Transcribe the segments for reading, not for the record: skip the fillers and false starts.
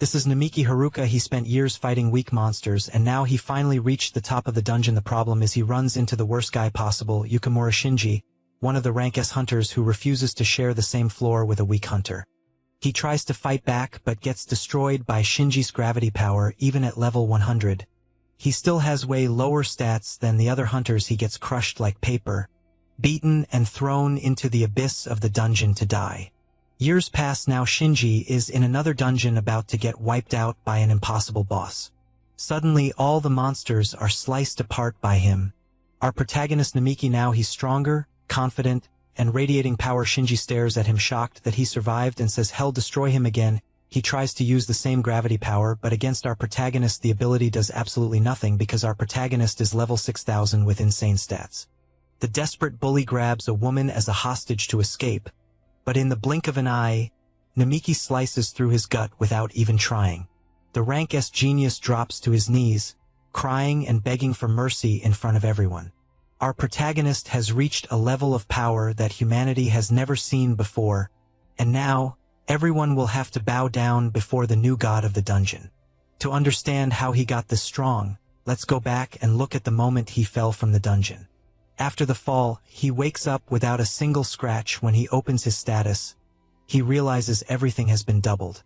This is Namiki Haruka. He spent years fighting weak monsters, and now he finally reached the top of the dungeon. The problem is he runs into the worst guy possible, Yukimura Shinji, one of the rank S hunters who refuses to share the same floor with a weak hunter. He tries to fight back but gets destroyed by Shinji's gravity power even at level 100. He still has way lower stats than the other hunters. He gets crushed like paper, beaten and thrown into the abyss of the dungeon to die. Years pass. Now Shinji is in another dungeon about to get wiped out by an impossible boss. Suddenly all the monsters are sliced apart by him. Our protagonist Namiki, now he's stronger, confident, and radiating power. Shinji stares at him shocked that he survived and says, "Hell, destroy him again." He tries to use the same gravity power, but against our protagonist the ability does absolutely nothing because our protagonist is level 6000 with insane stats. The desperate bully grabs a woman as a hostage to escape, but in the blink of an eye, Namiki slices through his gut without even trying. The rank S genius drops to his knees, crying and begging for mercy in front of everyone. Our protagonist has reached a level of power that humanity has never seen before, and now, everyone will have to bow down before the new god of the dungeon. To understand how he got this strong, let's go back and look at the moment he fell from the dungeon. After the fall, he wakes up without a single scratch. When he opens his status, he realizes everything has been doubled.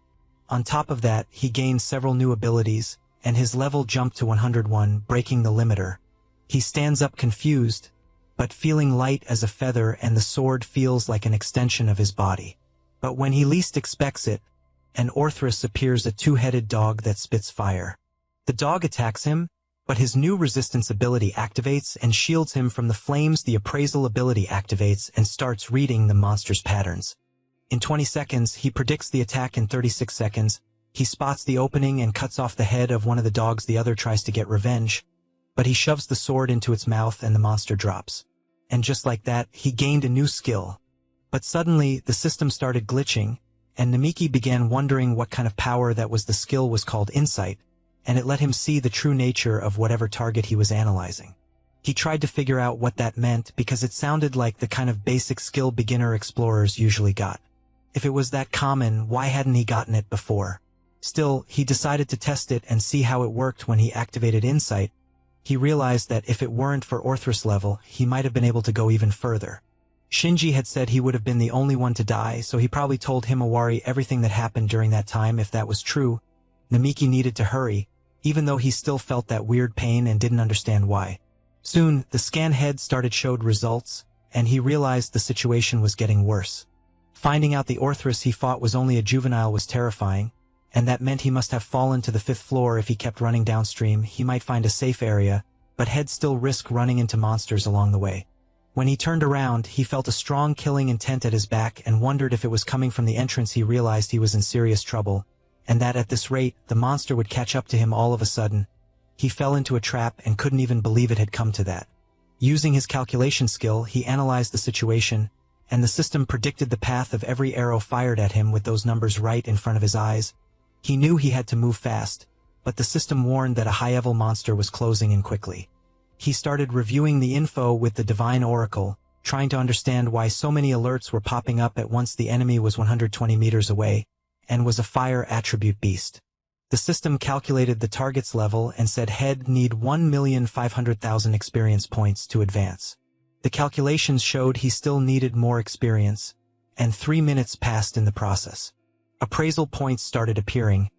On top of that, he gains several new abilities, and his level jumped to 101, breaking the limiter. He stands up confused, but feeling light as a feather, and the sword feels like an extension of his body. But when he least expects it, an Orthrus appears, a two-headed dog that spits fire. The dog attacks him, but his new resistance ability activates and shields him from the flames. The appraisal ability activates and starts reading the monster's patterns. In 20 seconds, he predicts the attack. In 36 seconds, he spots the opening and cuts off the head of one of the dogs. The other tries to get revenge, but he shoves the sword into its mouth and the monster drops. And just like that, he gained a new skill. But suddenly, the system started glitching, and Namiki began wondering what kind of power that was. The skill was called Insight, and it let him see the true nature of whatever target he was analyzing. He tried to figure out what that meant because it sounded like the kind of basic skill beginner explorers usually got. If it was that common, why hadn't he gotten it before? Still, he decided to test it and see how it worked. When he activated Insight, he realized that if it weren't for Orthrus level, he might have been able to go even further. Shinji had said he would have been the only one to die, so he probably told Himawari everything that happened during that time. If that was true, Namiki needed to hurry, even though he still felt that weird pain and didn't understand why. Soon, the scan head showed results, and he realized the situation was getting worse. Finding out the Orthrus he fought was only a juvenile was terrifying, and that meant he must have fallen to the 5th floor. If he kept running downstream, he might find a safe area, but he'd still risk running into monsters along the way. When he turned around, he felt a strong killing intent at his back and wondered if it was coming from the entrance. He realized he was in serious trouble, and that at this rate, the monster would catch up to him all of a sudden. He fell into a trap and couldn't even believe it had come to that. Using his calculation skill, he analyzed the situation, and the system predicted the path of every arrow fired at him with those numbers right in front of his eyes. He knew he had to move fast, but the system warned that a high-level monster was closing in quickly. He started reviewing the info with the Divine Oracle, trying to understand why so many alerts were popping up at once. The enemy was 120 meters away, and was a fire attribute beast. The system calculated the target's level and said he'd need 1,500,000 experience points to advance. The calculations showed he still needed more experience, and 3 minutes passed in the process. Appraisal points started appearing,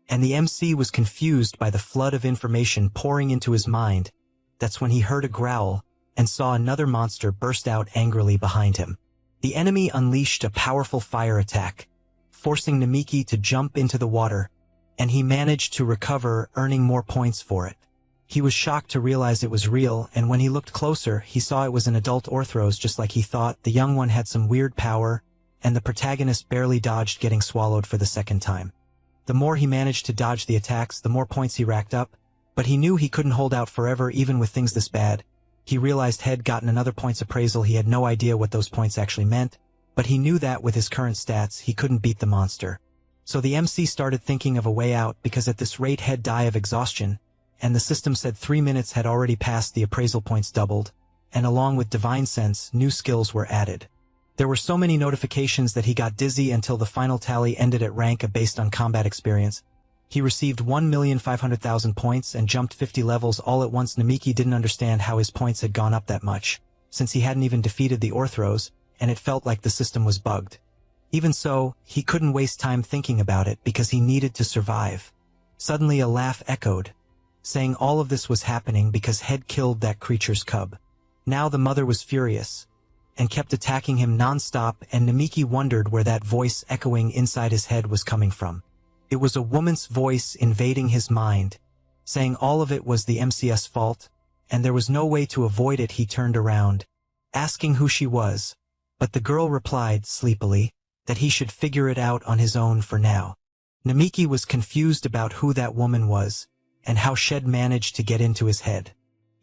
and the MC was confused by the flood of information pouring into his mind. That's when he heard a growl and saw another monster burst out angrily behind him. The enemy unleashed a powerful fire attack, forcing Namiki to jump into the water, and he managed to recover, earning more points for it. He was shocked to realize it was real, and when he looked closer, he saw it was an adult Orthros. Just like he thought, the young one had some weird power, and the protagonist barely dodged getting swallowed for the second time. The more he managed to dodge the attacks, the more points he racked up, but he knew he couldn't hold out forever even with things this bad. He realized he'd gotten another points appraisal. He had no idea what those points actually meant, but he knew that with his current stats, he couldn't beat the monster. So the MC started thinking of a way out, because at this rate he'd die of exhaustion, and the system said 3 minutes had already passed. The appraisal points doubled, and along with Divine Sense, new skills were added. There were so many notifications that he got dizzy until the final tally ended at rank A based on combat experience. He received 1,500,000 points and jumped 50 levels all at once. Namiki didn't understand how his points had gone up that much, since he hadn't even defeated the Orthros, and it felt like the system was bugged. Even so, he couldn't waste time thinking about it because he needed to survive. Suddenly a laugh echoed, saying all of this was happening because Head killed that creature's cub. Now the mother was furious, and kept attacking him non-stop, and Namiki wondered where that voice echoing inside his head was coming from. It was a woman's voice invading his mind, saying all of it was the MCS fault, and there was no way to avoid it. He turned around, asking who she was, but the girl replied sleepily that he should figure it out on his own for now. Namiki was confused about who that woman was, and how Shed managed to get into his head.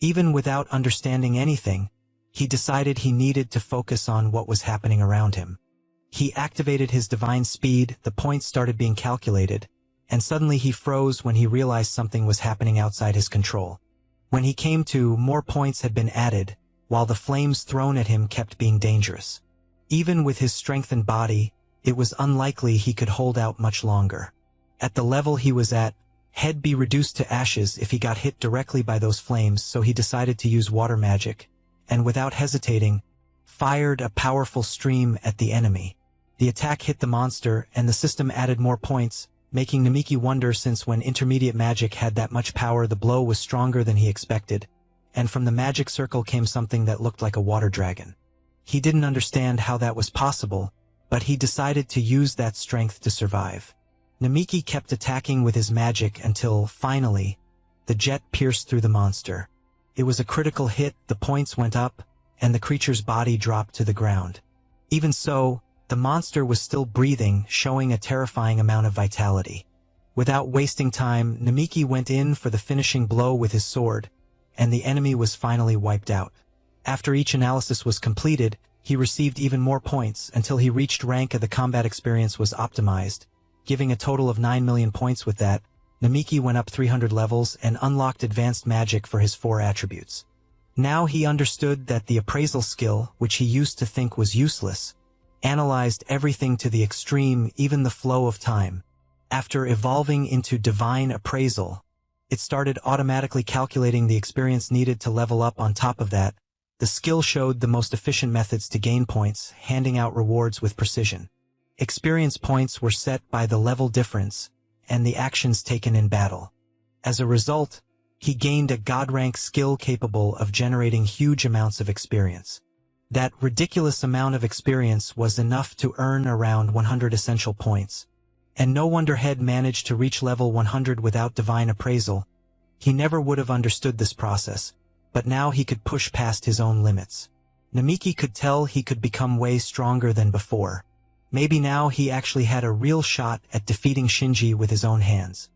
Even without understanding anything, he decided he needed to focus on what was happening around him. He activated his divine speed, the points started being calculated, and suddenly he froze when he realized something was happening outside his control. When he came to, more points had been added, while the flames thrown at him kept being dangerous. Even with his strengthened body, it was unlikely he could hold out much longer. At the level he was at, He'd be reduced to ashes if he got hit directly by those flames, so he decided to use water magic, and without hesitating, fired a powerful stream at the enemy. The attack hit the monster, and the system added more points, making Namiki wonder, since when intermediate magic had that much power, the blow was stronger than he expected, and from the magic circle came something that looked like a water dragon. He didn't understand how that was possible, but he decided to use that strength to survive. Namiki kept attacking with his magic until, finally, the jet pierced through the monster. It was a critical hit, the points went up, and the creature's body dropped to the ground. Even so, the monster was still breathing, showing a terrifying amount of vitality. Without wasting time, Namiki went in for the finishing blow with his sword, and the enemy was finally wiped out. After each analysis was completed, he received even more points until he reached rank of the combat experience was optimized, giving a total of 9 million points. With that, Namiki went up 300 levels and unlocked advanced magic for his 4 attributes. Now he understood that the appraisal skill, which he used to think was useless, analyzed everything to the extreme, even the flow of time. After evolving into divine appraisal, it started automatically calculating the experience needed to level up. On top of that, the skill showed the most efficient methods to gain points, handing out rewards with precision. Experience points were set by the level difference and the actions taken in battle. As a result, he gained a god rank skill capable of generating huge amounts of experience. That ridiculous amount of experience was enough to earn around 100 essential points. And no wonder Head managed to reach level 100 without divine appraisal. He never would have understood this process, but now he could push past his own limits. Namiki could tell he could become way stronger than before. Maybe now he actually had a real shot at defeating Shinji with his own hands.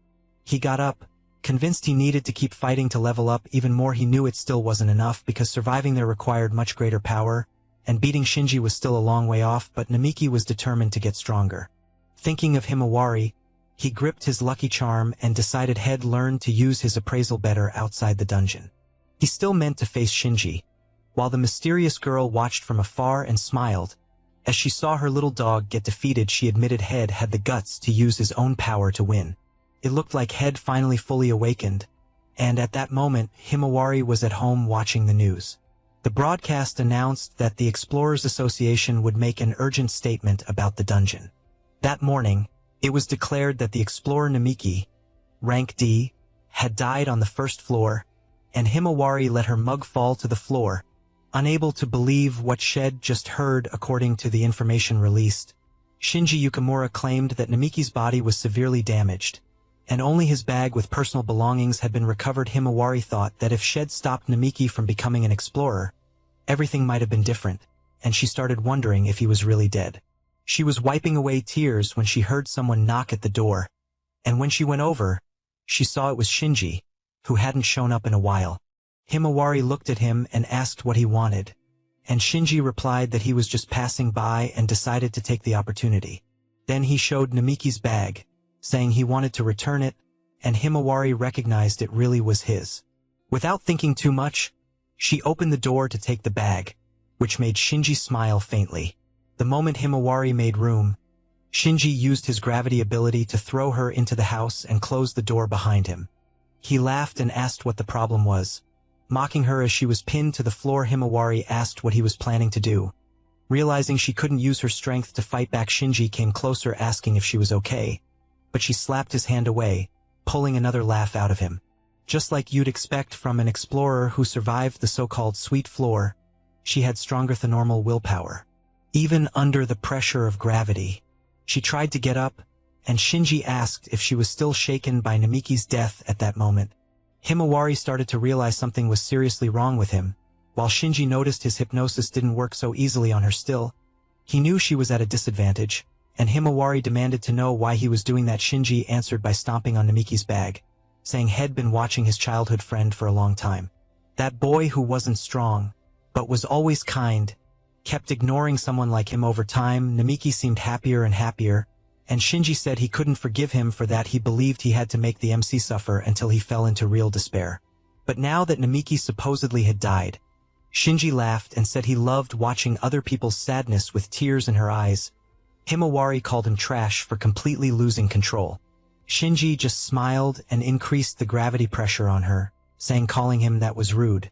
He got up, convinced he needed to keep fighting to level up even more. He knew it still wasn't enough because surviving there required much greater power, and beating Shinji was still a long way off, but Namiki was determined to get stronger. Thinking of Himawari, he gripped his lucky charm and decided He'd learn to use his appraisal better outside the dungeon. He still meant to face Shinji, while the mysterious girl watched from afar and smiled. As she saw her little dog get defeated, she admitted Head had the guts to use his own power to win. It looked like Head finally fully awakened, and at that moment, Himawari was at home watching the news. The broadcast announced that the Explorers Association would make an urgent statement about the dungeon. That morning, it was declared that the explorer Namiki, rank D, had died on the first floor, and Himawari let her mug fall to the floor, unable to believe what she'd just heard. According to the information released, Shinji Yukimura claimed that Namiki's body was severely damaged, and only his bag with personal belongings had been recovered. Himawari thought that if she'd stopped Namiki from becoming an explorer, everything might have been different, and she started wondering if he was really dead. She was wiping away tears when she heard someone knock at the door, and when she went over, she saw it was Shinji, who hadn't shown up in a while. Himawari looked at him and asked what he wanted, and Shinji replied that he was just passing by and decided to take the opportunity. Then he showed Namiki's bag, saying he wanted to return it, and Himawari recognized it really was his. Without thinking too much, she opened the door to take the bag, which made Shinji smile faintly. The moment Himawari made room, Shinji used his gravity ability to throw her into the house and close the door behind him. He laughed and asked what the problem was. Mocking her as she was pinned to the floor, Himawari asked what he was planning to do. Realizing she couldn't use her strength to fight back, Shinji came closer asking if she was okay. But she slapped his hand away, pulling another laugh out of him. Just like you'd expect from an explorer who survived the so-called sweet floor, she had stronger than normal willpower. Even under the pressure of gravity, she tried to get up, and Shinji asked if she was still shaken by Namiki's death at that moment. Himawari started to realize something was seriously wrong with him. While Shinji noticed his hypnosis didn't work so easily on her still, he knew she was at a disadvantage, and Himawari demanded to know why he was doing that. Shinji answered by stomping on Namiki's bag, saying he'd been watching his childhood friend for a long time. That boy who wasn't strong, but was always kind, kept ignoring someone like him. Over time, Namiki seemed happier and happier, and Shinji said he couldn't forgive him for that. He believed he had to make the MC suffer until he fell into real despair. But now that Namiki supposedly had died, Shinji laughed and said he loved watching other people's sadness with tears in her eyes. Himawari called him trash for completely losing control. Shinji just smiled and increased the gravity pressure on her, calling him that was rude.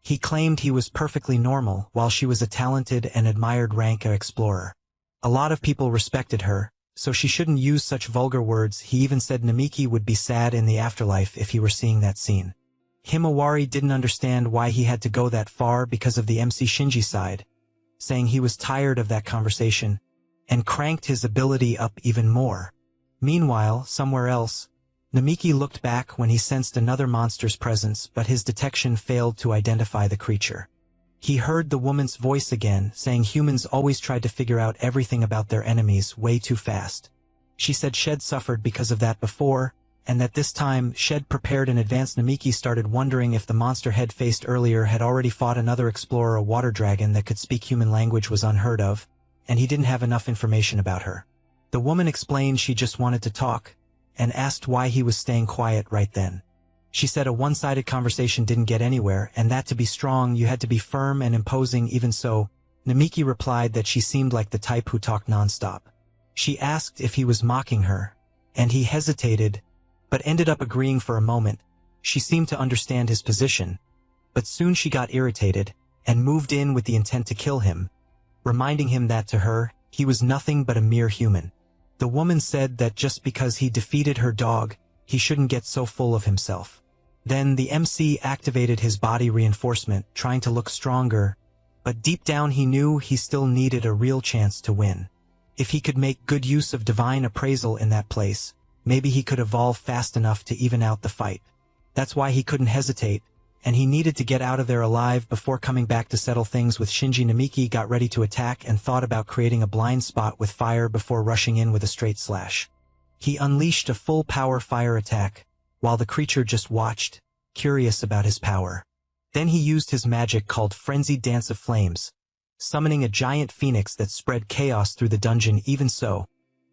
He claimed he was perfectly normal while she was a talented and admired rank explorer. A lot of people respected her, so she shouldn't use such vulgar words. He even said Namiki would be sad in the afterlife if he were seeing that scene. Himawari didn't understand why he had to go that far because of the MC Shinji side, saying he was tired of that conversation, and cranked his ability up even more. Meanwhile, somewhere else, Namiki looked back when he sensed another monster's presence, but his detection failed to identify the creature. He heard the woman's voice again, saying humans always tried to figure out everything about their enemies way too fast. She said Shed suffered because of that before, and that this time Shed prepared in advance. Namiki started wondering if the monster Head faced earlier had already fought another explorer. A water dragon that could speak human language was unheard of, and he didn't have enough information about her. The woman explained she just wanted to talk, and asked why he was staying quiet right then. She said a one-sided conversation didn't get anywhere, and that to be strong you had to be firm and imposing. Even so, Namiki replied that she seemed like the type who talked non-stop. She asked if he was mocking her, and he hesitated, but ended up agreeing for a moment. She seemed to understand his position, but soon she got irritated, and moved in with the intent to kill him, reminding him that to her, he was nothing but a mere human. The woman said that just because he defeated her dog, he shouldn't get so full of himself. Then the MC activated his body reinforcement, trying to look stronger, but deep down he knew he still needed a real chance to win. If he could make good use of divine appraisal in that place, maybe he could evolve fast enough to even out the fight. That's why he couldn't hesitate, and he needed to get out of there alive before coming back to settle things with Shinji. Namiki got ready to attack and thought about creating a blind spot with fire before rushing in with a straight slash. He unleashed a full power fire attack, while the creature just watched, curious about his power. Then he used his magic called Frenzied Dance of Flames, summoning a giant phoenix that spread chaos through the dungeon. Even so,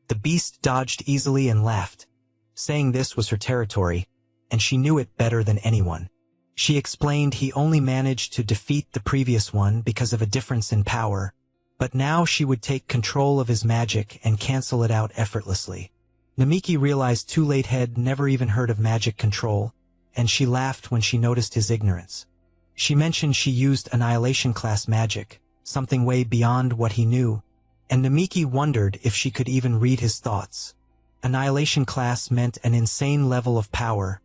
the beast dodged easily and laughed, saying this was her territory, and she knew it better than anyone. She explained he only managed to defeat the previous one because of a difference in power, but now she would take control of his magic and cancel it out effortlessly. Namiki realized too late Head never even heard of magic control, and she laughed when she noticed his ignorance. She mentioned she used Annihilation class magic, something way beyond what he knew, and Namiki wondered if she could even read his thoughts. Annihilation class meant an insane level of power,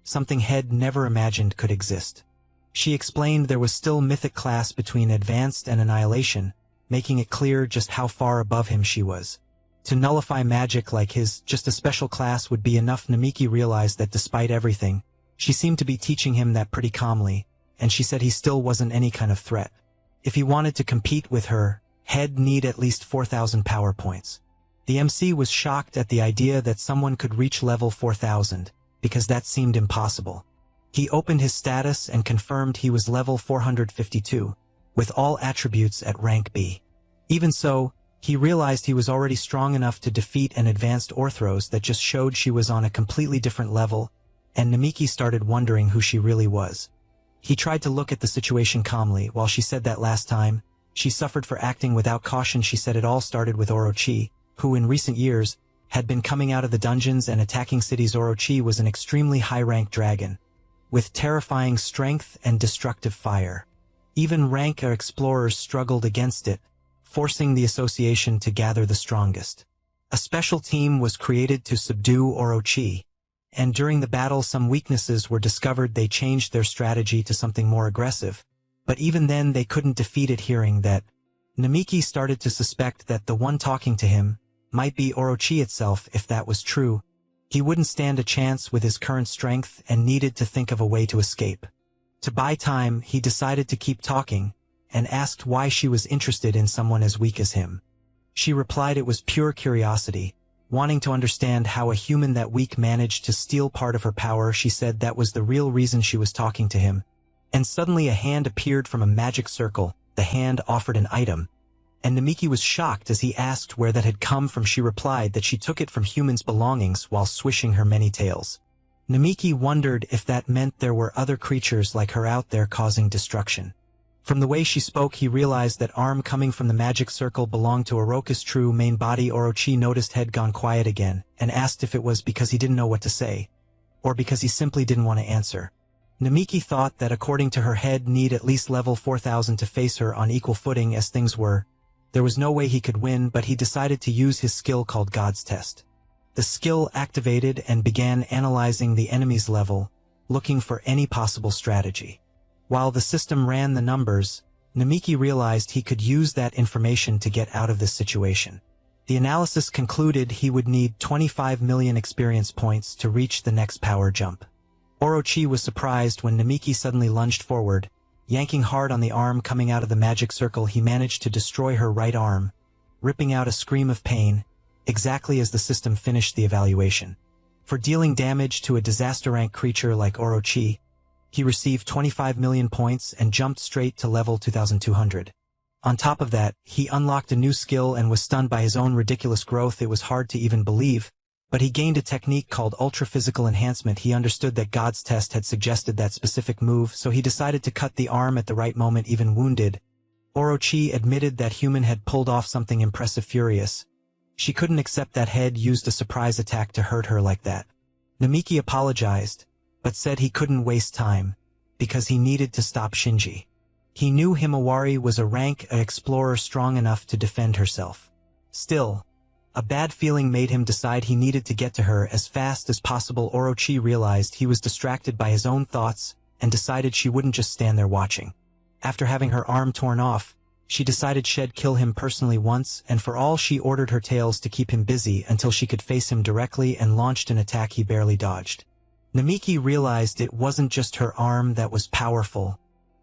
something Head never imagined could exist. She explained there was still mythic class between advanced and annihilation, making it clear just how far above him she was. To nullify magic like his, just a special class would be enough. Namiki realized that despite everything, she seemed to be teaching him that pretty calmly, and she said he still wasn't any kind of threat. If he wanted to compete with her, Head need at least 4,000 power points. The MC was shocked at the idea that someone could reach level 4,000, because that seemed impossible. He opened his status and confirmed he was level 452, with all attributes at rank B. Even so, he realized he was already strong enough to defeat an advanced Orthros that just showed she was on a completely different level, and Namiki started wondering who she really was. He tried to look at the situation calmly. While she said that last time, she suffered for acting without caution. She said it all started with Orochi, who in recent years had been coming out of the dungeons and attacking cities. Orochi was an extremely high-ranked dragon, with terrifying strength and destructive fire. Even rank explorers struggled against it, forcing the association to gather the strongest. A special team was created to subdue Orochi, and during the battle some weaknesses were discovered. They changed their strategy to something more aggressive, but even then they couldn't defeat it. Hearing that, Namiki started to suspect that the one talking to him might be Orochi itself. If that was true, he wouldn't stand a chance with his current strength and needed to think of a way to escape. To buy time, he decided to keep talking, and asked why she was interested in someone as weak as him. She replied it was pure curiosity, wanting to understand how a human that weak managed to steal part of her power. She said that was the real reason she was talking to him. And suddenly a hand appeared from a magic circle. The hand offered an item, and Namiki was shocked as he asked where that had come from. She replied that she took it from humans' belongings while swishing her many tails. Namiki wondered if that meant there were other creatures like her out there causing destruction. From the way she spoke, he realized that arm coming from the magic circle belonged to Orochi's true main body. Orochi noticed had gone quiet again, and asked if it was because he didn't know what to say, or because he simply didn't want to answer. Namiki thought that according to her head need at least level 4000 to face her on equal footing. As things were, there was no way he could win, but he decided to use his skill called God's Test. The skill activated and began analyzing the enemy's level, looking for any possible strategy. While the system ran the numbers, Namiki realized he could use that information to get out of this situation. The analysis concluded he would need 25 million experience points to reach the next power jump. Orochi was surprised when Namiki suddenly lunged forward, yanking hard on the arm coming out of the magic circle. He managed to destroy her right arm, ripping out a scream of pain, exactly as the system finished the evaluation. For dealing damage to a disaster-rank creature like Orochi, he received 25 million points and jumped straight to level 2200. On top of that, he unlocked a new skill and was stunned by his own ridiculous growth. It was hard to even believe, but he gained a technique called ultra-physical enhancement. He understood that God's Test had suggested that specific move, so he decided to cut the arm at the right moment. Even wounded, Orochi admitted that human had pulled off something impressive. Furious, she couldn't accept that head used a surprise attack to hurt her like that. Namiki apologized, but said he couldn't waste time, because he needed to stop Shinji. He knew Himawari was a rank explorer strong enough to defend herself. Still, a bad feeling made him decide he needed to get to her as fast as possible. Orochi realized he was distracted by his own thoughts and decided she wouldn't just stand there watching. After having her arm torn off, she decided she'd kill him personally once and for all. She ordered her tails to keep him busy until she could face him directly and launched an attack he barely dodged. Namiki realized it wasn't just her arm that was powerful,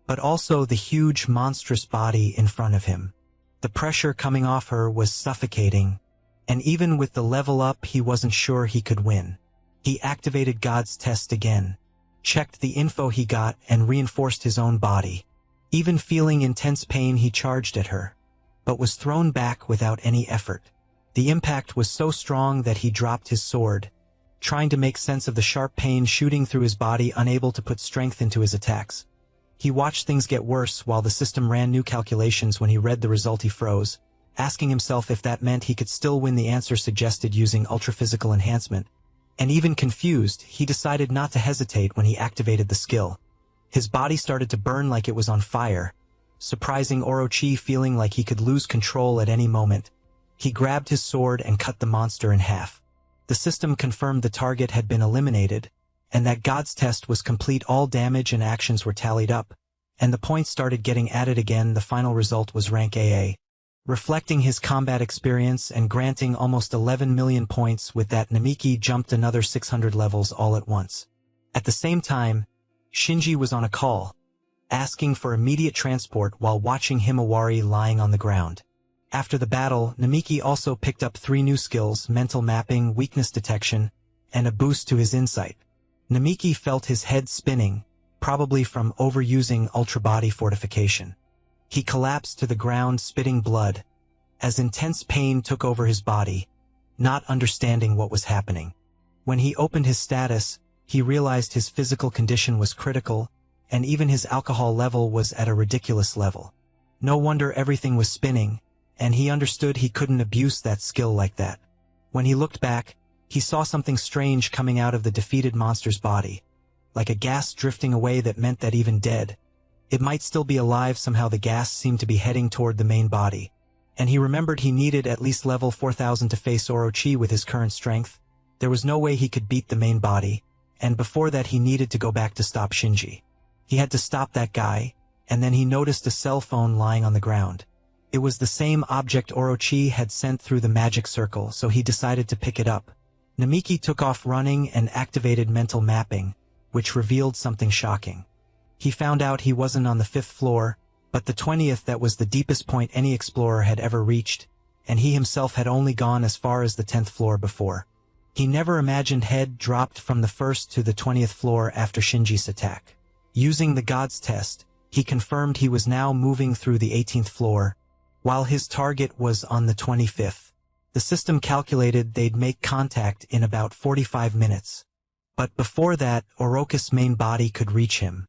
but also the huge monstrous body in front of him. The pressure coming off her was suffocating, and even with the level up he wasn't sure he could win. He activated God's Test again, checked the info he got and reinforced his own body. Even feeling intense pain he charged at her, but was thrown back without any effort. The impact was so strong that he dropped his sword, trying to make sense of the sharp pain shooting through his body, unable to put strength into his attacks. He watched things get worse while the system ran new calculations. When he read the result he froze, asking himself if that meant he could still win. The answer suggested using ultra-physical enhancement, and even confused, he decided not to hesitate when he activated the skill. His body started to burn like it was on fire, surprising Orochi, feeling like he could lose control at any moment. He grabbed his sword and cut the monster in half. The system confirmed the target had been eliminated, and that God's Test was complete. All damage and actions were tallied up, and the points started getting added again. The final result was rank AA, reflecting his combat experience and granting almost 11 million points. With that, Namiki jumped another 600 levels all at once. At the same time, Shinji was on a call, asking for immediate transport while watching Himawari lying on the ground. After the battle, Namiki also picked up 3 new skills: mental mapping, weakness detection, and a boost to his insight. Namiki felt his head spinning, probably from overusing ultra body fortification. He collapsed to the ground, spitting blood, as intense pain took over his body, not understanding what was happening. When he opened his status, he realized his physical condition was critical, and even his alcohol level was at a ridiculous level. No wonder everything was spinning, and he understood he couldn't abuse that skill like that. When he looked back, he saw something strange coming out of the defeated monster's body, like a gas drifting away that meant that even dead, it might still be alive. Somehow the gas seemed to be heading toward the main body, and he remembered he needed at least level 4000 to face Orochi with his current strength. There was no way he could beat the main body, and before that he needed to go back to stop Shinji. He had to stop that guy, and then he noticed a cell phone lying on the ground. It was the same object Orochi had sent through the magic circle, so he decided to pick it up. Namiki took off running and activated mental mapping, which revealed something shocking. He found out he wasn't on the 5th floor, but the 20th. That was the deepest point any explorer had ever reached, and he himself had only gone as far as the 10th floor before. He never imagined Head dropped from the 1st to the 20th floor after Shinji's attack. Using the God's test, he confirmed he was now moving through the 18th floor, while his target was on the 25th. The system calculated they'd make contact in about 45 minutes. But before that, Orochi's main body could reach him.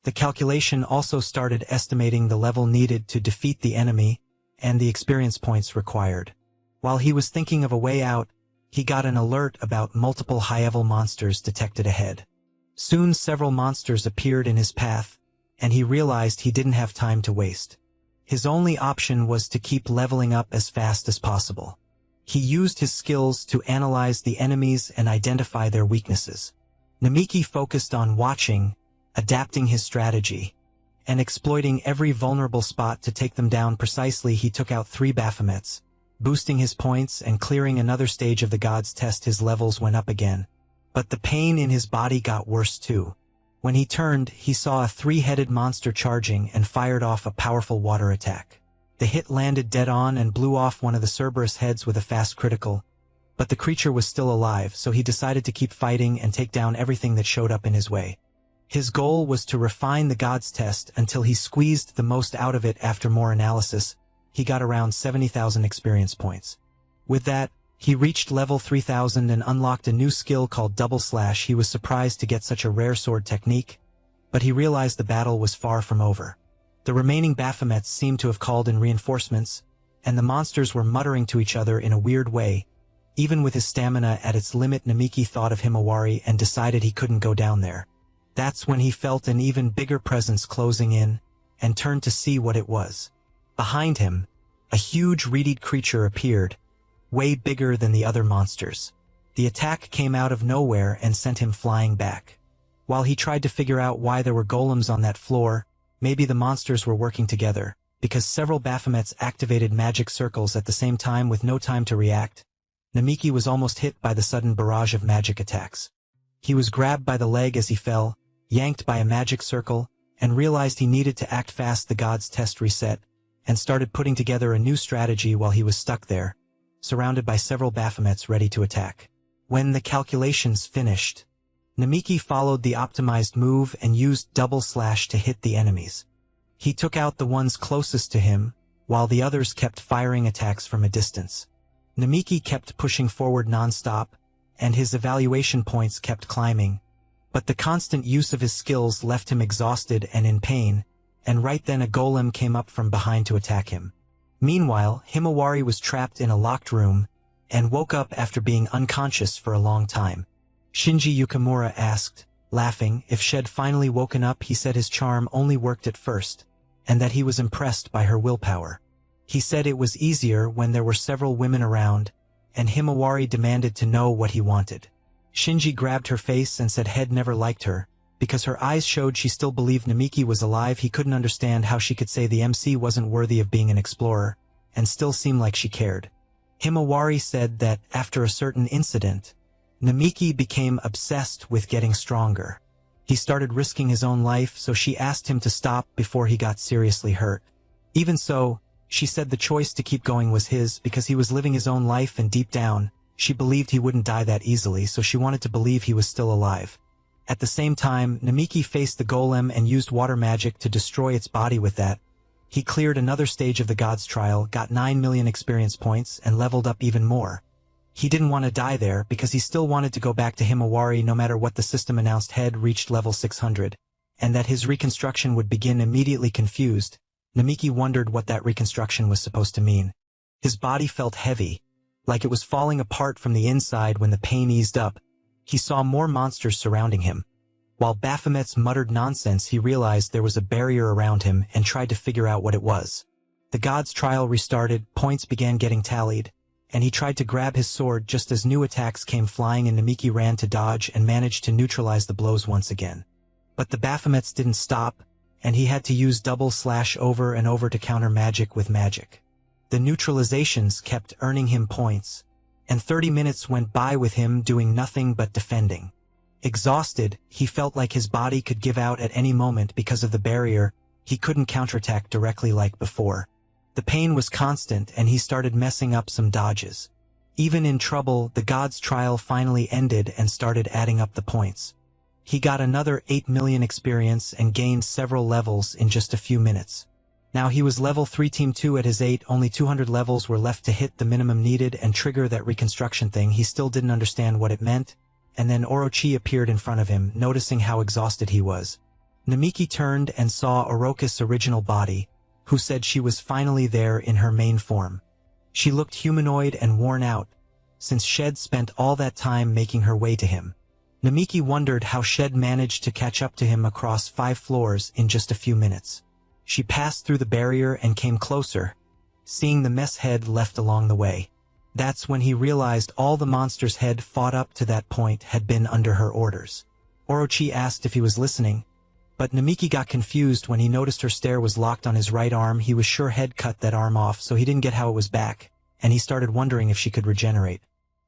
The calculation also started estimating the level needed to defeat the enemy, and the experience points required. While he was thinking of a way out, he got an alert about multiple high-level monsters detected ahead. Soon several monsters appeared in his path, and he realized he didn't have time to waste. His only option was to keep leveling up as fast as possible. He used his skills to analyze the enemies and identify their weaknesses. Namiki focused on watching, adapting his strategy, and exploiting every vulnerable spot to take them down precisely. He took out 3 Baphomets, boosting his points and clearing another stage of the God's test. His levels went up again. But the pain in his body got worse too. When he turned, he saw a 3-headed monster charging and fired off a powerful water attack. The hit landed dead on and blew off one of the Cerberus heads with a fast critical, but the creature was still alive, so he decided to keep fighting and take down everything that showed up in his way. His goal was to refine the God's test until he squeezed the most out of it. After more analysis, he got around 70,000 experience points. With that, he reached level 3000 and unlocked a new skill called Double Slash. He was surprised to get such a rare sword technique, but he realized the battle was far from over. The remaining Baphomets seemed to have called in reinforcements, and the monsters were muttering to each other in a weird way. Even with his stamina at its limit, Namiki thought of Himawari and decided he couldn't go down there. That's when he felt an even bigger presence closing in, and turned to see what it was. Behind him, a huge reeded creature appeared, way bigger than the other monsters. The attack came out of nowhere and sent him flying back. While he tried to figure out why there were golems on that floor, maybe the monsters were working together, because several Baphomets activated magic circles at the same time with no time to react. Namiki was almost hit by the sudden barrage of magic attacks. He was grabbed by the leg as he fell, yanked by a magic circle, and realized he needed to act fast. The God's test reset, and started putting together a new strategy while he was stuck there, surrounded by several Baphomets ready to attack. When the calculations finished, Namiki followed the optimized move and used Double Slash to hit the enemies. He took out the ones closest to him, while the others kept firing attacks from a distance. Namiki kept pushing forward non-stop, and his evaluation points kept climbing. But the constant use of his skills left him exhausted and in pain, and right then a golem came up from behind to attack him. Meanwhile, Himawari was trapped in a locked room, and woke up after being unconscious for a long time. Shinji Yukimura asked, laughing, if she'd finally woken up. He said his charm only worked at first, and that he was impressed by her willpower. He said it was easier when there were several women around, and Himawari demanded to know what he wanted. Shinji grabbed her face and said Head never liked her, because her eyes showed she still believed Namiki was alive. He couldn't understand how she could say the MC wasn't worthy of being an explorer, and still seem like she cared. Himawari said that, after a certain incident, Namiki became obsessed with getting stronger. He started risking his own life, so she asked him to stop before he got seriously hurt. Even so, she said the choice to keep going was his because he was living his own life, and deep down, she believed he wouldn't die that easily, so she wanted to believe he was still alive. At the same time, Namiki faced the golem and used water magic to destroy its body. With that, he cleared another stage of the God's trial, got 9 million experience points, and leveled up even more. He didn't want to die there because he still wanted to go back to Himawari no matter what. The system announced Head reached level 600, and that his reconstruction would begin immediately. Confused, Namiki wondered what that reconstruction was supposed to mean. His body felt heavy, like it was falling apart from the inside. When the pain eased up, he saw more monsters surrounding him. While Baphomet's muttered nonsense, he realized there was a barrier around him and tried to figure out what it was. The god's trial restarted, points began getting tallied, and he tried to grab his sword just as new attacks came flying, and Namiki ran to dodge and managed to neutralize the blows once again. But the Baphomets didn't stop, and he had to use double slash over and over to counter magic with magic. The neutralizations kept earning him points, and 30 minutes went by with him doing nothing but defending. Exhausted, he felt like his body could give out at any moment because of the barrier. He couldn't counterattack directly like before. The pain was constant, and he started messing up some dodges. Even in trouble, the god's trial finally ended and started adding up the points. He got another 8 million experience and gained several levels in just a few minutes. Now he was level 3 team 2 at his 8, only 200 levels were left to hit the minimum needed and trigger that reconstruction thing. He still didn't understand what it meant, and then Orochi appeared in front of him, noticing how exhausted he was. Namiki turned and saw Orochi's original body, who said she was finally there in her main form. She looked humanoid and worn out, since Shed spent all that time making her way to him. Namiki wondered how Shed managed to catch up to him across 5 floors in just a few minutes. She passed through the barrier and came closer, seeing the mess head left along the way. That's when he realized all the monsters Head fought up to that point had been under her orders. Orochi asked if he was listening, but Namiki got confused when he noticed her stare was locked on his right arm. He was sure Head cut that arm off, so he didn't get how it was back, and he started wondering if she could regenerate.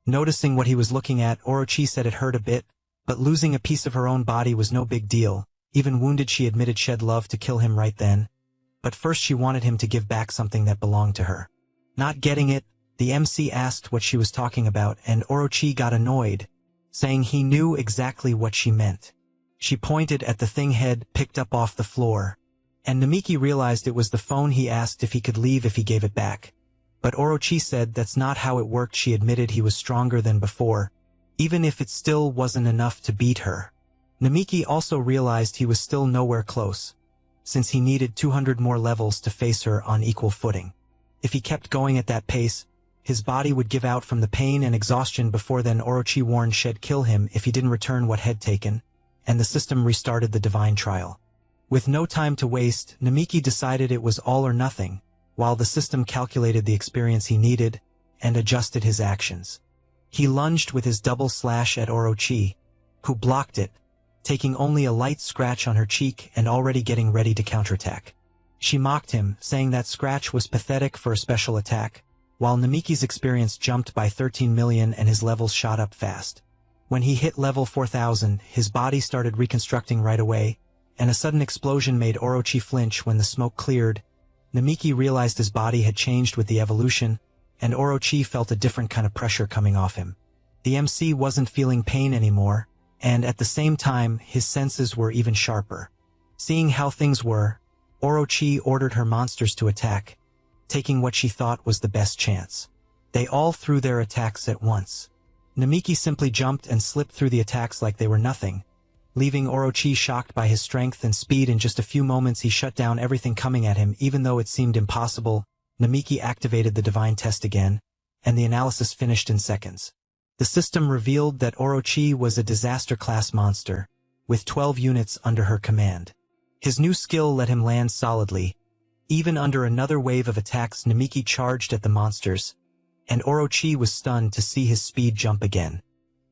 Noticing what he was looking at, Orochi said it hurt a bit, but losing a piece of her own body was no big deal. Even wounded, she admitted Shed loved to kill him right then. But first she wanted him to give back something that belonged to her. Not getting it, the MC asked what she was talking about, and Orochi got annoyed, saying he knew exactly what she meant. She pointed at the thing Head picked up off the floor, and Namiki realized it was the phone. He asked if he could leave if he gave it back. But Orochi said that's not how it worked. She admitted he was stronger than before, even if it still wasn't enough to beat her. Namiki also realized he was still nowhere close, since he needed 200 more levels to face her on equal footing. If he kept going at that pace, his body would give out from the pain and exhaustion. Before then, Orochi warned Shed kill him if he didn't return what had taken, and the system restarted the divine trial. With no time to waste, Namiki decided it was all or nothing, while the system calculated the experience he needed and adjusted his actions. He lunged with his double slash at Orochi, who blocked it, taking only a light scratch on her cheek and already getting ready to counterattack. She mocked him, saying that scratch was pathetic for a special attack, while Namiki's experience jumped by 13 million and his levels shot up fast. When he hit level 4000, his body started reconstructing right away, and a sudden explosion made Orochi flinch. When the smoke cleared, Namiki realized his body had changed with the evolution, and Orochi felt a different kind of pressure coming off him. The MC wasn't feeling pain anymore, and at the same time, his senses were even sharper. Seeing how things were, Orochi ordered her monsters to attack, taking what she thought was the best chance. They all threw their attacks at once. Namiki simply jumped and slipped through the attacks like they were nothing, leaving Orochi shocked by his strength and speed. In just a few moments he shut down everything coming at him. Even though it seemed impossible, Namiki activated the divine test again, and the analysis finished in seconds. The system revealed that Orochi was a disaster-class monster, with 12 units under her command. His new skill let him land solidly. Even under another wave of attacks, Namiki charged at the monsters, and Orochi was stunned to see his speed jump again.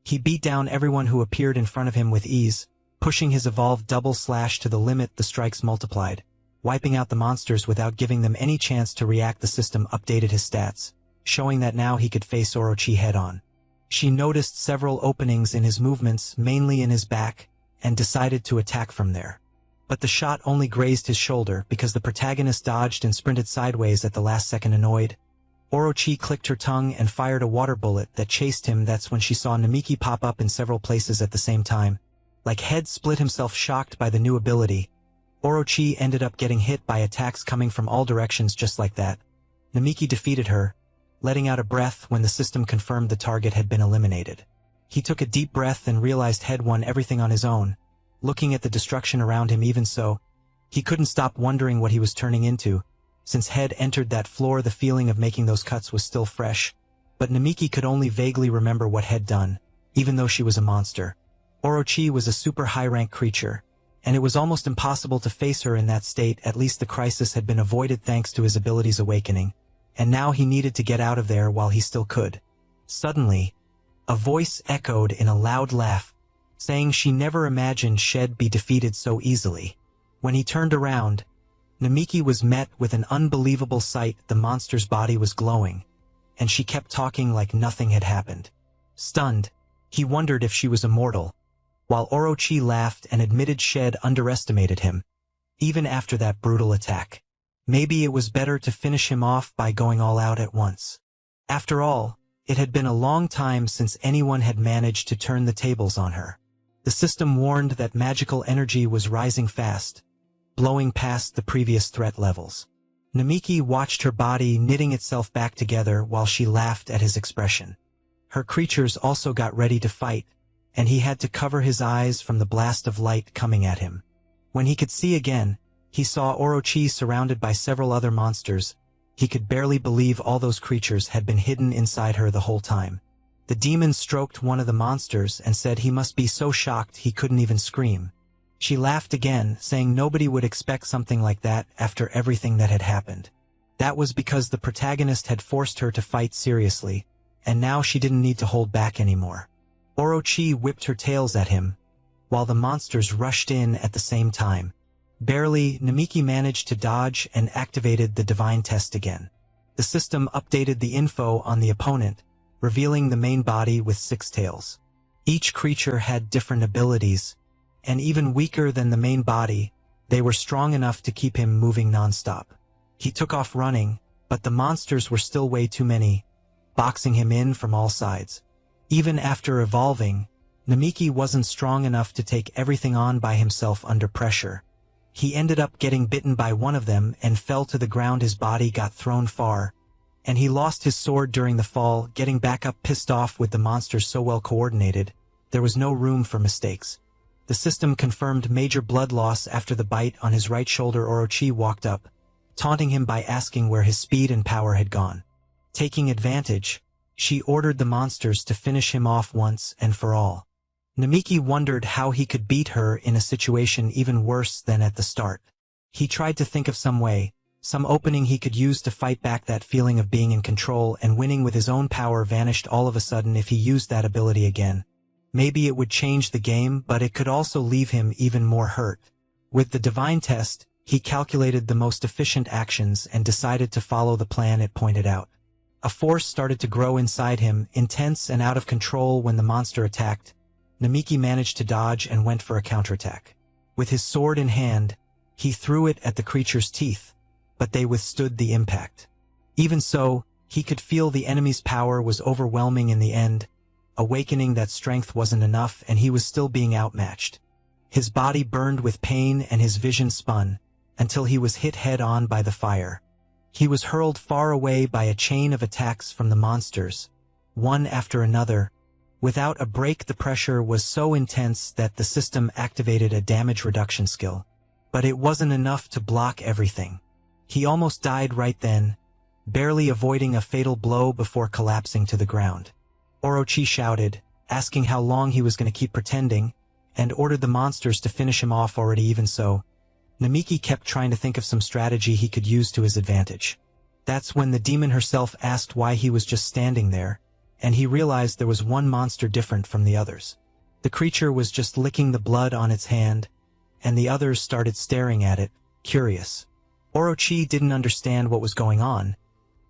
He beat down everyone who appeared in front of him with ease, pushing his evolved double slash to the limit. The strikes multiplied, wiping out the monsters without giving them any chance to react. The system updated his stats, showing that now he could face Orochi head-on. She noticed several openings in his movements, mainly in his back, and decided to attack from there. But the shot only grazed his shoulder because the protagonist dodged and sprinted sideways at the last second. Annoyed, Orochi clicked her tongue and fired a water bullet that chased him. That's when she saw Namiki pop up in several places at the same time. Like Head split himself, shocked by the new ability. Orochi ended up getting hit by attacks coming from all directions. Just like that, Namiki defeated her, letting out a breath when the system confirmed the target had been eliminated. He took a deep breath and realized Head won everything on his own. Looking at the destruction around him, even so, he couldn't stop wondering what he was turning into, Since Head entered that floor, the feeling of making those cuts was still fresh, but Namiki could only vaguely remember what Head done, even though she was a monster. Orochi was a super high-rank creature, and it was almost impossible to face her in that state. At least the crisis had been avoided thanks to his abilities awakening, and now he needed to get out of there while he still could. Suddenly, a voice echoed in a loud laugh, saying she never imagined Shed be defeated so easily. When he turned around, Namiki was met with an unbelievable sight. The monster's body was glowing, and she kept talking like nothing had happened. Stunned, he wondered if she was immortal, while Orochi laughed and admitted Shed underestimated him, even after that brutal attack. Maybe it was better to finish him off by going all out at once. After all, it had been a long time since anyone had managed to turn the tables on her. The system warned that magical energy was rising fast, blowing past the previous threat levels. Namiki watched her body knitting itself back together while she laughed at his expression. Her creatures also got ready to fight, and he had to cover his eyes from the blast of light coming at him. When he could see again, he saw Orochi surrounded by several other monsters. He could barely believe all those creatures had been hidden inside her the whole time. The demon stroked one of the monsters and said he must be so shocked he couldn't even scream. She laughed again, saying nobody would expect something like that after everything that had happened. That was because the protagonist had forced her to fight seriously, and now she didn't need to hold back anymore. Orochi whipped her tails at him, while the monsters rushed in at the same time. Barely, Namiki managed to dodge and activated the divine test again. The system updated the info on the opponent, revealing the main body with 6 tails. Each creature had different abilities, and even weaker than the main body, they were strong enough to keep him moving non-stop. He took off running, but the monsters were still way too many, boxing him in from all sides. Even after evolving, Namiki wasn't strong enough to take everything on by himself under pressure. He ended up getting bitten by one of them and fell to the ground. His body got thrown far, and he lost his sword during the fall. Getting back up pissed off with the monsters so well coordinated, there was no room for mistakes. The system confirmed major blood loss after the bite on his right shoulder. Orochi walked up, taunting him by asking where his speed and power had gone. Taking advantage, she ordered the monsters to finish him off once and for all. Namiki wondered how he could beat her in a situation even worse than at the start. He tried to think of some way, some opening he could use to fight back. That feeling of being in control and winning with his own power vanished all of a sudden. If he used that ability again, maybe it would change the game, but it could also leave him even more hurt. With the divine test, he calculated the most efficient actions and decided to follow the plan it pointed out. A force started to grow inside him, intense and out of control. When the monster attacked, Namiki managed to dodge and went for a counterattack. With his sword in hand, he threw it at the creature's teeth, but they withstood the impact. Even so, he could feel the enemy's power was overwhelming in the end, awakening that strength wasn't enough and he was still being outmatched. His body burned with pain and his vision spun, until he was hit head-on by the fire. He was hurled far away by a chain of attacks from the monsters, one after another. Without a break, the pressure was so intense that the system activated a damage reduction skill. But it wasn't enough to block everything. He almost died right then, barely avoiding a fatal blow before collapsing to the ground. Orochi shouted, asking how long he was going to keep pretending, and ordered the monsters to finish him off already. Even so, Namiki kept trying to think of some strategy he could use to his advantage. That's when the demon herself asked why he was just standing there, and he realized there was one monster different from the others. The creature was just licking the blood on its hand, and the others started staring at it, curious. Orochi didn't understand what was going on,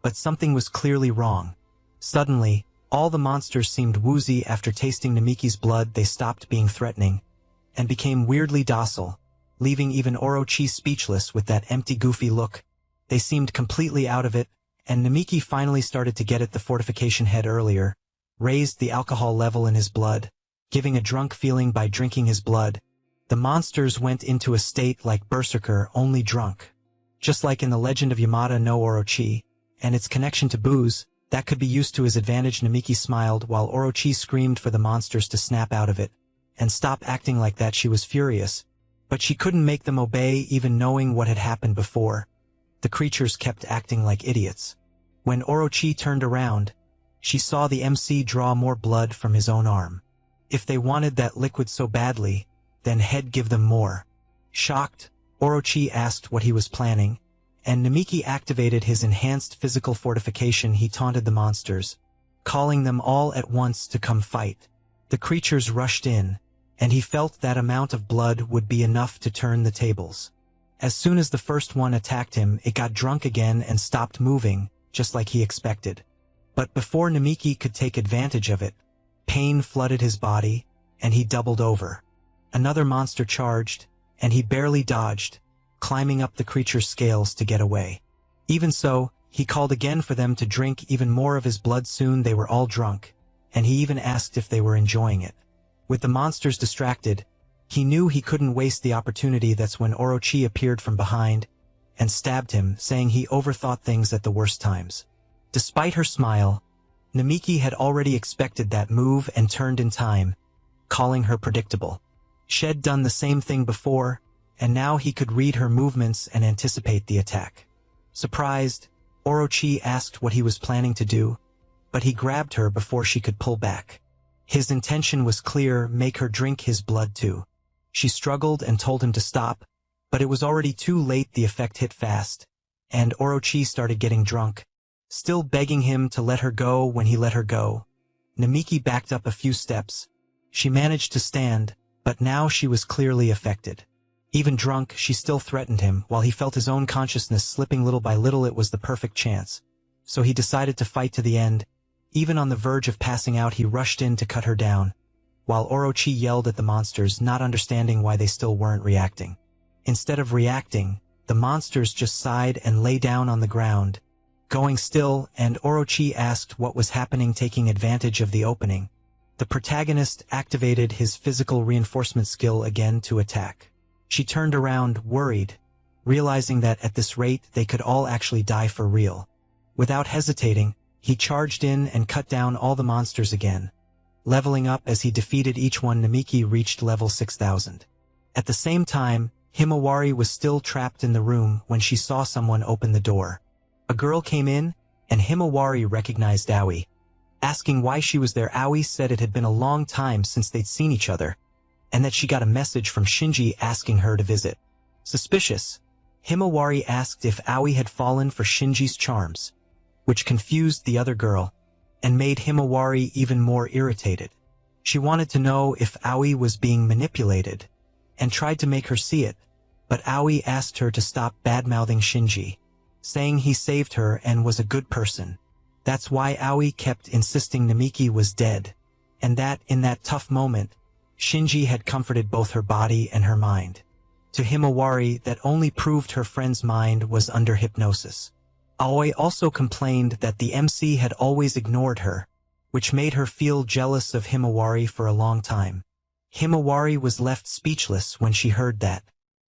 but something was clearly wrong. Suddenly, all the monsters seemed woozy. After tasting Namiki's blood, they stopped being threatening, and became weirdly docile, leaving even Orochi speechless with that empty, goofy look. They seemed completely out of it, and Namiki finally started to get it. The fortification head earlier raised the alcohol level in his blood, giving a drunk feeling by drinking his blood. The monsters went into a state like Berserker, only drunk. Just like in the Legend of Yamada no Orochi, and its connection to booze, that could be used to his advantage. Namiki smiled while Orochi screamed for the monsters to snap out of it, and stop acting like that. She was furious, but she couldn't make them obey even knowing what had happened before. the creatures kept acting like idiots. When Orochi turned around, she saw the MC draw more blood from his own arm. If they wanted that liquid so badly, then he'd give them more. Shocked, Orochi asked what he was planning, and Namiki activated his enhanced physical fortification. He taunted the monsters, calling them all at once to come fight. The creatures rushed in, and he felt that amount of blood would be enough to turn the tables. As soon as the first one attacked him, it got drunk again and stopped moving, just like he expected. But before Namiki could take advantage of it, pain flooded his body, and he doubled over. Another monster charged, and he barely dodged, climbing up the creature's scales to get away. Even so, he called again for them to drink even more of his blood. Soon they were all drunk, and he even asked if they were enjoying it. With the monsters distracted, he knew he couldn't waste the opportunity. That's when Orochi appeared from behind and stabbed him, saying he overthought things at the worst times. Despite her smile, Namiki had already expected that move and turned in time, calling her predictable. She'd done the same thing before, and now he could read her movements and anticipate the attack. Surprised, Orochi asked what he was planning to do, but he grabbed her before she could pull back. His intention was clear: make her drink his blood too. She struggled and told him to stop, but it was already too late. The effect hit fast, and Orochi started getting drunk, still begging him to let her go. When he let her go, Namiki backed up a few steps. She managed to stand, but now she was clearly affected. Even drunk, she still threatened him. While he felt his own consciousness slipping little by little, it was the perfect chance. So he decided to fight to the end. Even on the verge of passing out, he rushed in to cut her down, while Orochi yelled at the monsters, not understanding why they still weren't reacting. Instead of reacting, the monsters just sighed and lay down on the ground, going still, and Orochi asked what was happening. Taking advantage of the opening, the protagonist activated his physical reinforcement skill again to attack. She turned around, worried, realizing that at this rate they could all actually die for real. Without hesitating, he charged in and cut down all the monsters again, leveling up as he defeated each one. Namiki reached level 6000. At the same time, Himawari was still trapped in the room when she saw someone open the door. A girl came in, and Himawari recognized Aoi. Asking why she was there, Aoi said it had been a long time since they'd seen each other, and that she got a message from Shinji asking her to visit. Suspicious, Himawari asked if Aoi had fallen for Shinji's charms, which confused the other girl and made Himawari even more irritated. She wanted to know if Aoi was being manipulated and tried to make her see it, but Aoi asked her to stop bad-mouthing Shinji, saying he saved her and was a good person. That's why Aoi kept insisting Namiki was dead, and that in that tough moment, Shinji had comforted both her body and her mind. To Himawari, that only proved her friend's mind was under hypnosis. Aoi also complained that the MC had always ignored her, which made her feel jealous of Himawari for a long time. Himawari was left speechless when she heard that.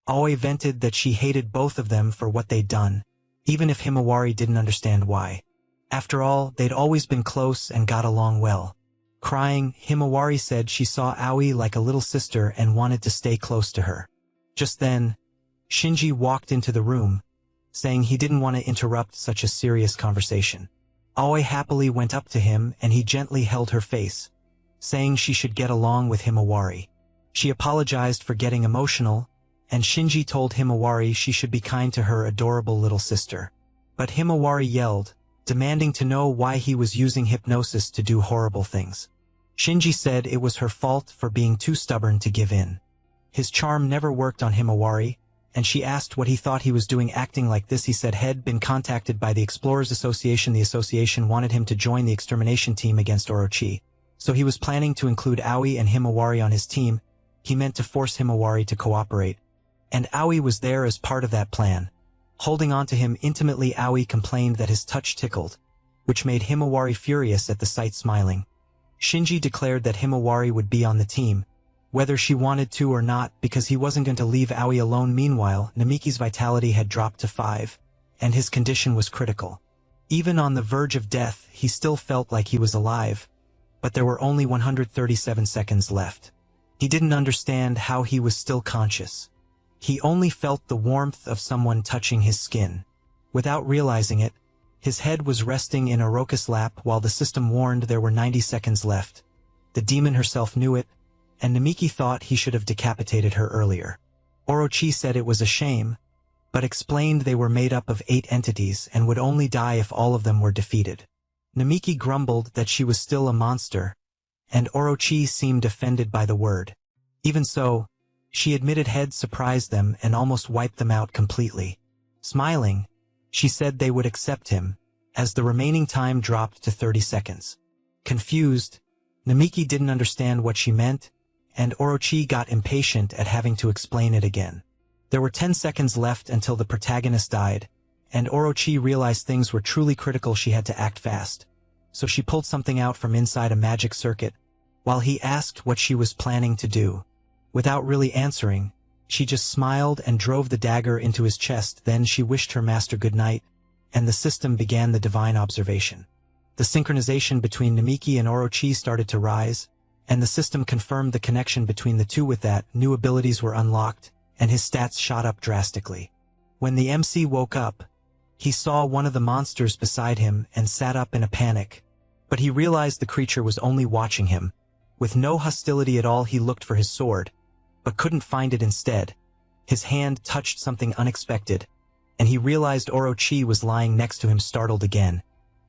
Aoi vented that she hated both of them for what they'd done, even if Himawari didn't understand why. After all, they'd always been close and got along well. Crying, Himawari said she saw Aoi like a little sister and wanted to stay close to her. Just then, Shinji walked into the room, saying he didn't want to interrupt such a serious conversation. Aoi happily went up to him and he gently held her face, saying she should get along with Himawari. She apologized for getting emotional, and Shinji told Himawari she should be kind to her adorable little sister. But Himawari yelled, demanding to know why he was using hypnosis to do horrible things. Shinji said it was her fault for being too stubborn to give in. His charm never worked on Himawari, and she asked what he thought he was doing acting like this. He said he'd been contacted by the Explorers Association. The association wanted him to join the extermination team against Orochi, so he was planning to include Aoi and Himawari on his team. He meant to force Himawari to cooperate, and Aoi was there as part of that plan. Holding on to him intimately, Aoi complained that his touch tickled, which made Himawari furious at the sight. Smiling, Shinji declared that Himawari would be on the team, whether she wanted to or not, because he wasn't going to leave Aoi alone. Meanwhile, Namiki's vitality had dropped to 5, and his condition was critical. Even on the verge of death, he still felt like he was alive, but there were only 137 seconds left. He didn't understand how he was still conscious. He only felt the warmth of someone touching his skin. Without realizing it, his head was resting in Oroka's lap while the system warned there were 90 seconds left. The demon herself knew it, and Namiki thought he should have decapitated her earlier. Orochi said it was a shame, but explained they were made up of 8 entities and would only die if all of them were defeated. Namiki grumbled that she was still a monster, and Orochi seemed offended by the word. Even so, she admitted Head surprised them and almost wiped them out completely. Smiling, she said they would accept him, as the remaining time dropped to 30 seconds. Confused, Namiki didn't understand what she meant, and Orochi got impatient at having to explain it again. There were 10 seconds left until the protagonist died, and Orochi realized things were truly critical. She had to act fast. So she pulled something out from inside a magic circuit, while he asked what she was planning to do. Without really answering, she just smiled and drove the dagger into his chest. Then she wished her master good night, and the system began the divine observation. The synchronization between Namiki and Orochi started to rise, and the system confirmed the connection between the two. With that, new abilities were unlocked, and his stats shot up drastically. When the MC woke up, he saw one of the monsters beside him and sat up in a panic. But he realized the creature was only watching him. With no hostility at all, he looked for his sword, but couldn't find it. Instead, his hand touched something unexpected, and he realized Orochi was lying next to him. Startled again,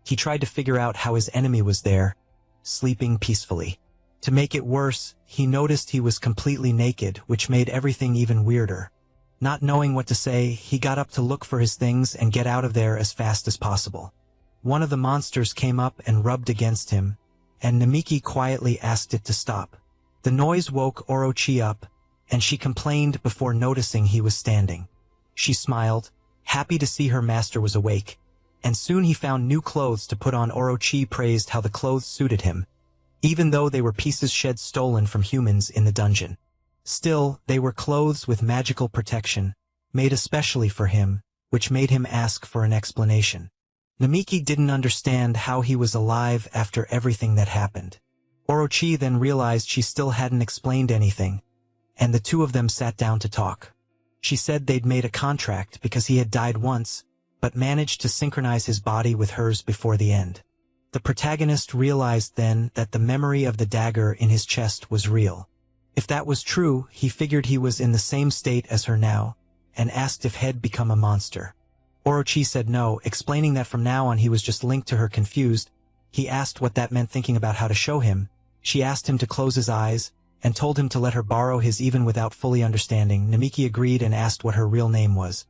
he tried to figure out how his enemy was there, sleeping peacefully. To make it worse, he noticed he was completely naked, which made everything even weirder. Not knowing what to say, he got up to look for his things and get out of there as fast as possible. One of the monsters came up and rubbed against him, and Namiki quietly asked it to stop. The noise woke Orochi up, and she complained before noticing he was standing. She smiled, happy to see her master was awake, and soon he found new clothes to put on. Orochi praised how the clothes suited him, even though they were pieces Shed stolen from humans in the dungeon. Still, they were clothes with magical protection, made especially for him, which made him ask for an explanation. Namiki didn't understand how he was alive after everything that happened. Orochi then realized she still hadn't explained anything, and the two of them sat down to talk. She said they'd made a contract because he had died once, but managed to synchronize his body with hers before the end. The protagonist realized then that the memory of the dagger in his chest was real. If that was true, he figured he was in the same state as her now, and asked if Head become a monster. Orochi said no, explaining that from now on he was just linked to her. Confused, he asked what that meant. Thinking about how to show him, she asked him to close his eyes, and told him to let her borrow his. Even without fully understanding, Namiki agreed and asked what her real name was.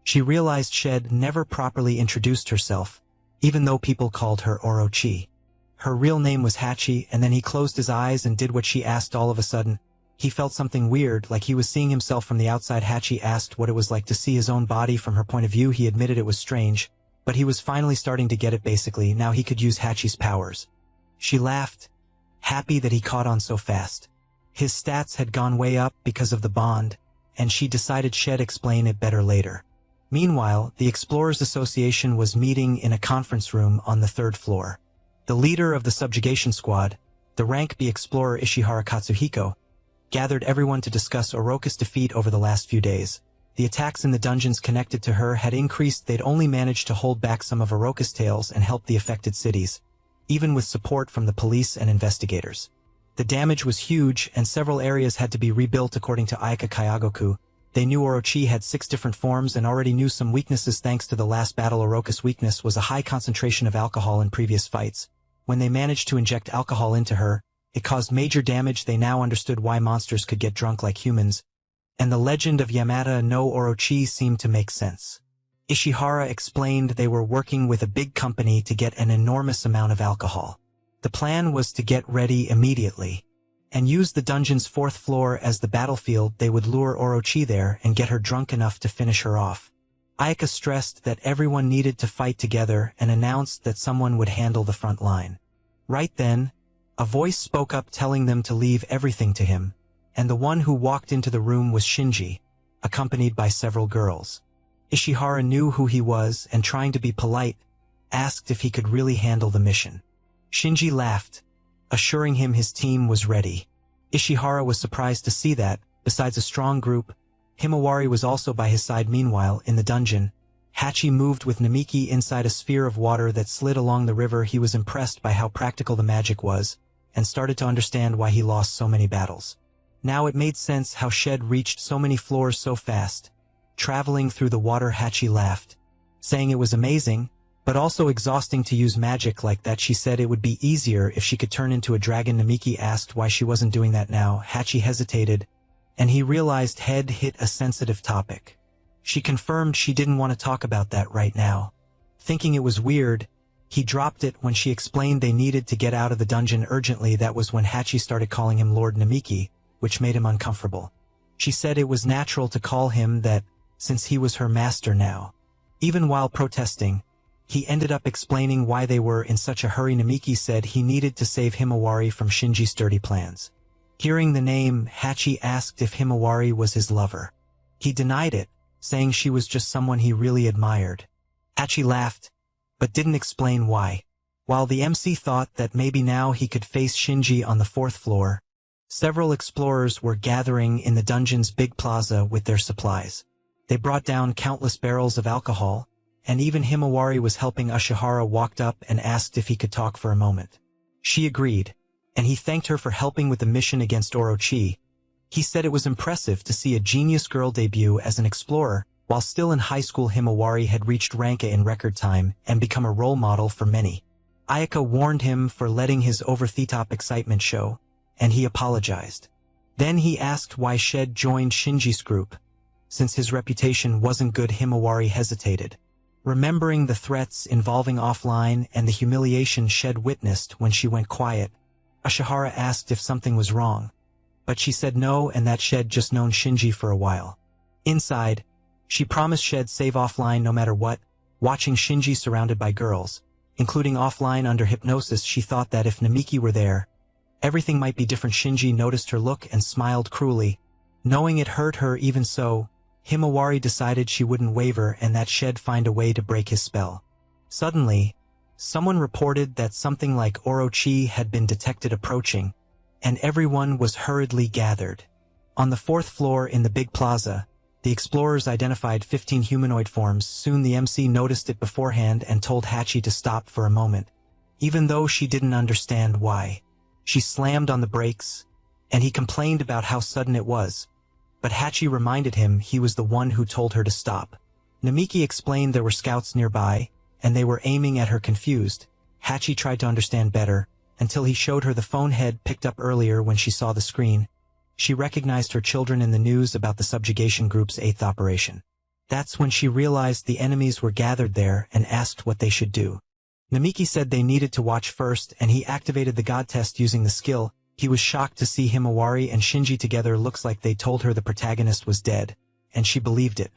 She realized Shed never properly introduced herself, even though people called her Orochi. Her real name was Hachi, and then he closed his eyes and did what she asked. All of a sudden, he felt something weird, like he was seeing himself from the outside. Hachi asked what it was like to see his own body from her point of view. He admitted it was strange, but he was finally starting to get it. Basically, now he could use Hachi's powers. She laughed, happy that he caught on so fast. His stats had gone way up because of the bond, and she decided she'd explain it better later. Meanwhile, the Explorers Association was meeting in a conference room on the 3rd floor. The leader of the subjugation squad, the rank B explorer Ishihara Katsuhiko, gathered everyone to discuss Oroka's defeat over the last few days. The attacks in the dungeons connected to her had increased. They'd only managed to hold back some of Oroka's tales and help the affected cities, even with support from the police and investigators. The damage was huge, and several areas had to be rebuilt. According to Aika Kyagoku, they knew Orochi had 6 different forms and already knew some weaknesses. Thanks to the last battle, Oroka's weakness was a high concentration of alcohol in previous fights. When they managed to inject alcohol into her, it caused major damage. They now understood why monsters could get drunk like humans, and the legend of Yamata no Orochi seemed to make sense. Ishihara explained they were working with a big company to get an enormous amount of alcohol. The plan was to get ready immediately, and use the dungeon's 4th floor as the battlefield. They would lure Orochi there and get her drunk enough to finish her off. Ayaka stressed that everyone needed to fight together and announced that someone would handle the front line. Right then, a voice spoke up telling them to leave everything to him, and the one who walked into the room was Shinji, accompanied by several girls. Ishihara knew who he was and, trying to be polite, asked if he could really handle the mission. Shinji laughed, assuring him his team was ready. Ishihara was surprised to see that, besides a strong group, Himawari was also by his side. Meanwhile, in the dungeon, Hachi moved with Namiki inside a sphere of water that slid along the river. He was impressed by how practical the magic was, and started to understand why he lost so many battles. Now it made sense how Shed reached so many floors so fast. Traveling through the water, Hachi laughed, saying it was amazing, but also exhausting to use magic like that. She said it would be easier if she could turn into a dragon. Namiki asked why she wasn't doing that now. Hachi hesitated, and he realized Head hit a sensitive topic. She confirmed she didn't want to talk about that right now. Thinking it was weird, he dropped it when she explained they needed to get out of the dungeon urgently. That was when Hachi started calling him Lord Namiki, which made him uncomfortable. She said it was natural to call him that, since he was her master now. Even while protesting, he ended up explaining why they were in such a hurry. Namiki said he needed to save Himawari from Shinji's dirty plans. Hearing the name, Hachi asked if Himawari was his lover. He denied it, saying she was just someone he really admired. Hachi laughed, but didn't explain why. While the MC thought that maybe now he could face Shinji on the 4th floor, several explorers were gathering in the dungeon's big plaza with their supplies. They brought down countless barrels of alcohol, and even Himawari was helping. Ashihara walked up and asked if he could talk for a moment. She agreed, and he thanked her for helping with the mission against Orochi. He said it was impressive to see a genius girl debut as an explorer. While still in high school, Himawari had reached rank A in record time and become a role model for many. Ayaka warned him for letting his over-the-top excitement show, and he apologized. Then he asked why Shed joined Shinji's group. Since his reputation wasn't good, Himawari hesitated. Remembering the threats involving offline and the humiliation Shed witnessed when she went quiet, Ashihara asked if something was wrong. But she said no, and that Shed just known Shinji for a while. Inside, she promised Shed save offline no matter what. Watching Shinji surrounded by girls, including offline under hypnosis, she thought that if Namiki were there, everything might be different. Shinji noticed her look and smiled cruelly, knowing it hurt her. Even so, Himawari decided she wouldn't waver and that Shed find a way to break his spell. Suddenly, someone reported that something like Orochi had been detected approaching, and everyone was hurriedly gathered. On the 4th floor in the big plaza, the explorers identified 15 humanoid forms. Soon the MC noticed it beforehand and told Hachi to stop for a moment, even though she didn't understand why. She slammed on the brakes, and he complained about how sudden it was, but Hachi reminded him he was the one who told her to stop. Namiki explained there were scouts nearby, and they were aiming at her. Confused, Hachi tried to understand better, until he showed her the phone Head picked up earlier. When she saw the screen, she recognized her children in the news about the subjugation group's 8th operation. That's when she realized the enemies were gathered there and asked what they should do. Namiki said they needed to watch first, and he activated the god test using the skill. He was shocked to see Himawari and Shinji together. Looks like they told her the protagonist was dead, and she believed it.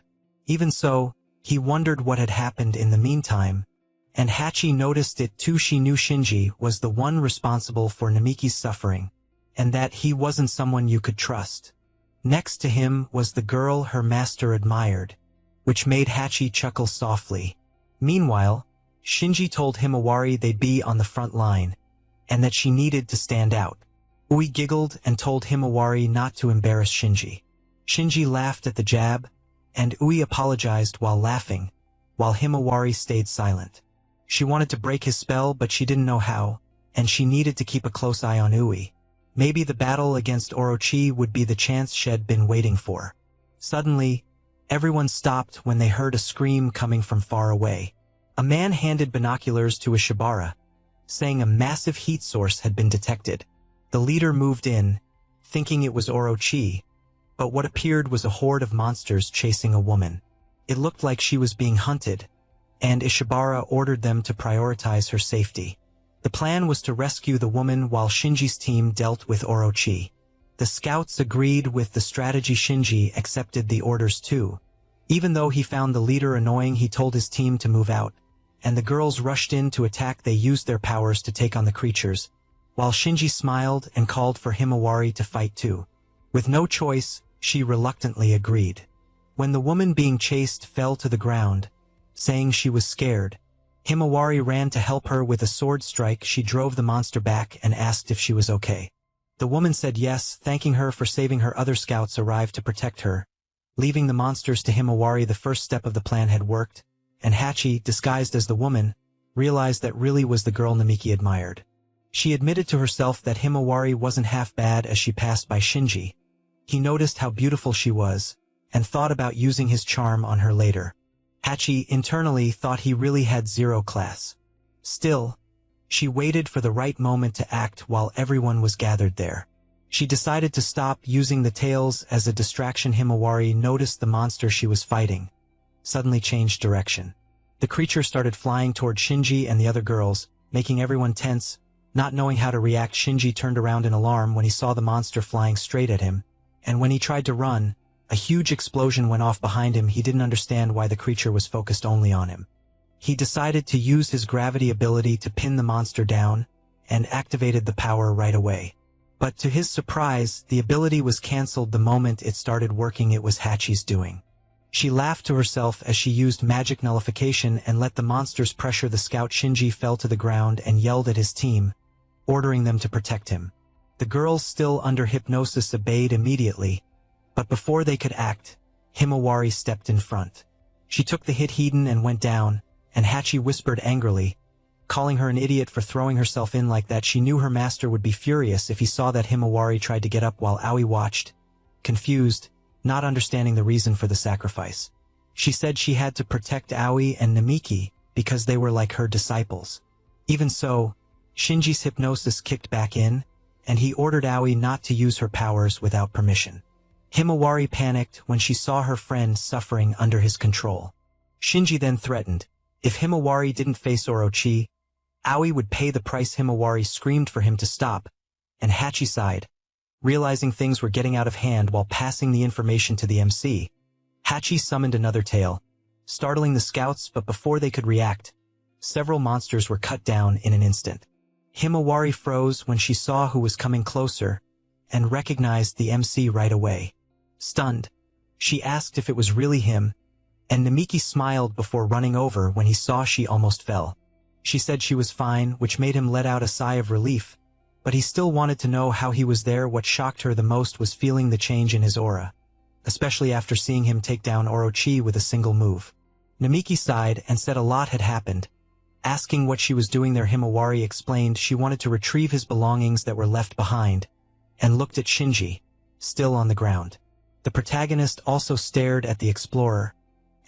Even so, he wondered what had happened in the meantime, and Hachi noticed it too. She knew Shinji was the one responsible for Namiki's suffering, and that he wasn't someone you could trust. Next to him was the girl her master admired, which made Hachi chuckle softly. Meanwhile, Shinji told Himawari they'd be on the front line, and that she needed to stand out. Ui giggled and told Himawari not to embarrass Shinji. Shinji laughed at the jab, and Ui apologized while laughing, while Himawari stayed silent. She wanted to break his spell, but she didn't know how, and she needed to keep a close eye on Ui. Maybe the battle against Orochi would be the chance she'd been waiting for. Suddenly, everyone stopped when they heard a scream coming from far away. A man handed binoculars to Ishibara, saying a massive heat source had been detected. The leader moved in, thinking it was Orochi, but what appeared was a horde of monsters chasing a woman. It looked like she was being hunted, and Ishibara ordered them to prioritize her safety. The plan was to rescue the woman while Shinji's team dealt with Orochi. The scouts agreed with the strategy. Shinji accepted the orders too. Even though he found the leader annoying, he told his team to move out, and the girls rushed in to attack. They used their powers to take on the creatures, while Shinji smiled and called for Himawari to fight too. With no choice, she reluctantly agreed. When the woman being chased fell to the ground, saying she was scared, Himawari ran to help her with a sword strike. She drove the monster back and asked if she was okay. The woman said yes, thanking her for saving her. Other scouts arrived to protect her, leaving the monsters to Himawari. The first step of the plan had worked, and Hachi, disguised as the woman, realized that really was the girl Namiki admired. She admitted to herself that Himawari wasn't half bad as she passed by Shinji. He noticed how beautiful she was, and thought about using his charm on her later. Hachi internally thought he really had zero class. Still, she waited for the right moment to act while everyone was gathered there. She decided to stop using the tails as a distraction. Himawari noticed the monster she was fighting suddenly changed direction. The creature started flying toward Shinji and the other girls, making everyone tense. Not knowing how to react, Shinji turned around in alarm when he saw the monster flying straight at him, and when he tried to run, a huge explosion went off behind him. He didn't understand why the creature was focused only on him. He decided to use his gravity ability to pin the monster down, and activated the power right away. But to his surprise, the ability was cancelled the moment it started working. It was Hachi's doing. She laughed to herself as she used magic nullification and let the monsters pressure the scout. Shinji fell to the ground and yelled at his team, ordering them to protect him. The girls, still under hypnosis, obeyed immediately, but before they could act, Himawari stepped in front. She took the hit hidden and went down, and Hachi whispered angrily, calling her an idiot for throwing herself in like that. She knew her master would be furious if he saw that Himawari tried to get up while Aoi watched, confused, not understanding the reason for the sacrifice. She said she had to protect Aoi and Namiki because they were like her disciples. Even so, Shinji's hypnosis kicked back in, and he ordered Aoi not to use her powers without permission. Himawari panicked when she saw her friend suffering under his control. Shinji then threatened, if Himawari didn't face Orochi, Aoi would pay the price. Himawari screamed for him to stop, and Hachi sighed, realizing things were getting out of hand while passing the information to the MC. Hachi summoned another tail, startling the scouts, but before they could react, several monsters were cut down in an instant. Himawari froze when she saw who was coming closer, and recognized the MC right away. Stunned, she asked if it was really him, and Namiki smiled before running over when he saw she almost fell. She said she was fine, which made him let out a sigh of relief, but he still wanted to know how he was there. What shocked her the most was feeling the change in his aura, especially after seeing him take down Orochi with a single move. Namiki sighed and said a lot had happened. Asking what she was doing there, Himawari explained she wanted to retrieve his belongings that were left behind, and looked at Shinji, still on the ground. The protagonist also stared at the explorer,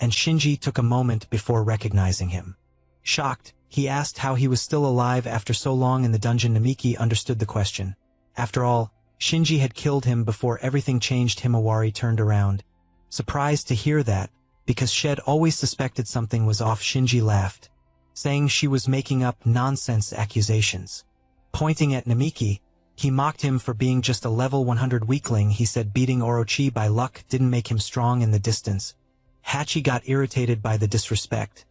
and Shinji took a moment before recognizing him. Shocked, he asked how he was still alive after so long in the dungeon. Namiki understood the question. After all, Shinji had killed him before everything changed. Himawari turned around, surprised to hear that, because she'd always suspected something was off. Shinji laughed, saying she was making up nonsense accusations. Pointing at Namiki, he mocked him for being just a level 100 weakling. He said beating Orochi by luck didn't make him strong in the distance. Hachi got irritated by the disrespect,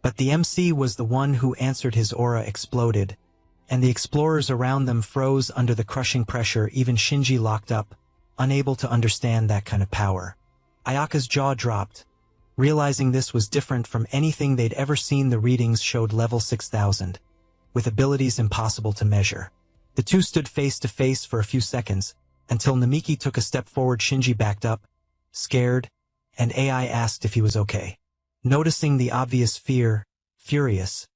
but the MC was the one who answered. His aura exploded, and the explorers around them froze under the crushing pressure. Even Shinji locked up, unable to understand that kind of power. Ayaka's jaw dropped, realizing this was different from anything they'd ever seen. The readings showed level 6000, with abilities impossible to measure. The two stood face to face for a few seconds, until Namiki took a step forward. Shinji backed up, scared, and AI asked if he was okay. Noticing the obvious fear, furious,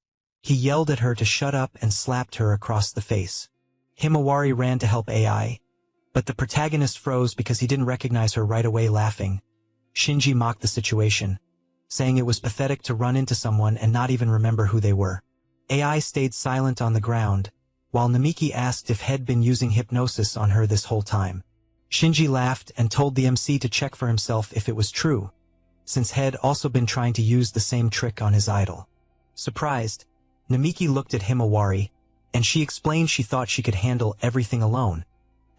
he yelled at her to shut up and slapped her across the face. Himawari ran to help AI, but the protagonist froze because he didn't recognize her right away. Laughing, Shinji mocked the situation, saying it was pathetic to run into someone and not even remember who they were. AI stayed silent on the ground, while Namiki asked if he'd been using hypnosis on her this whole time. Shinji laughed and told the MC to check for himself if it was true, since he'd also been trying to use the same trick on his idol. Surprised, Namiki looked at Himawari, and she explained she thought she could handle everything alone.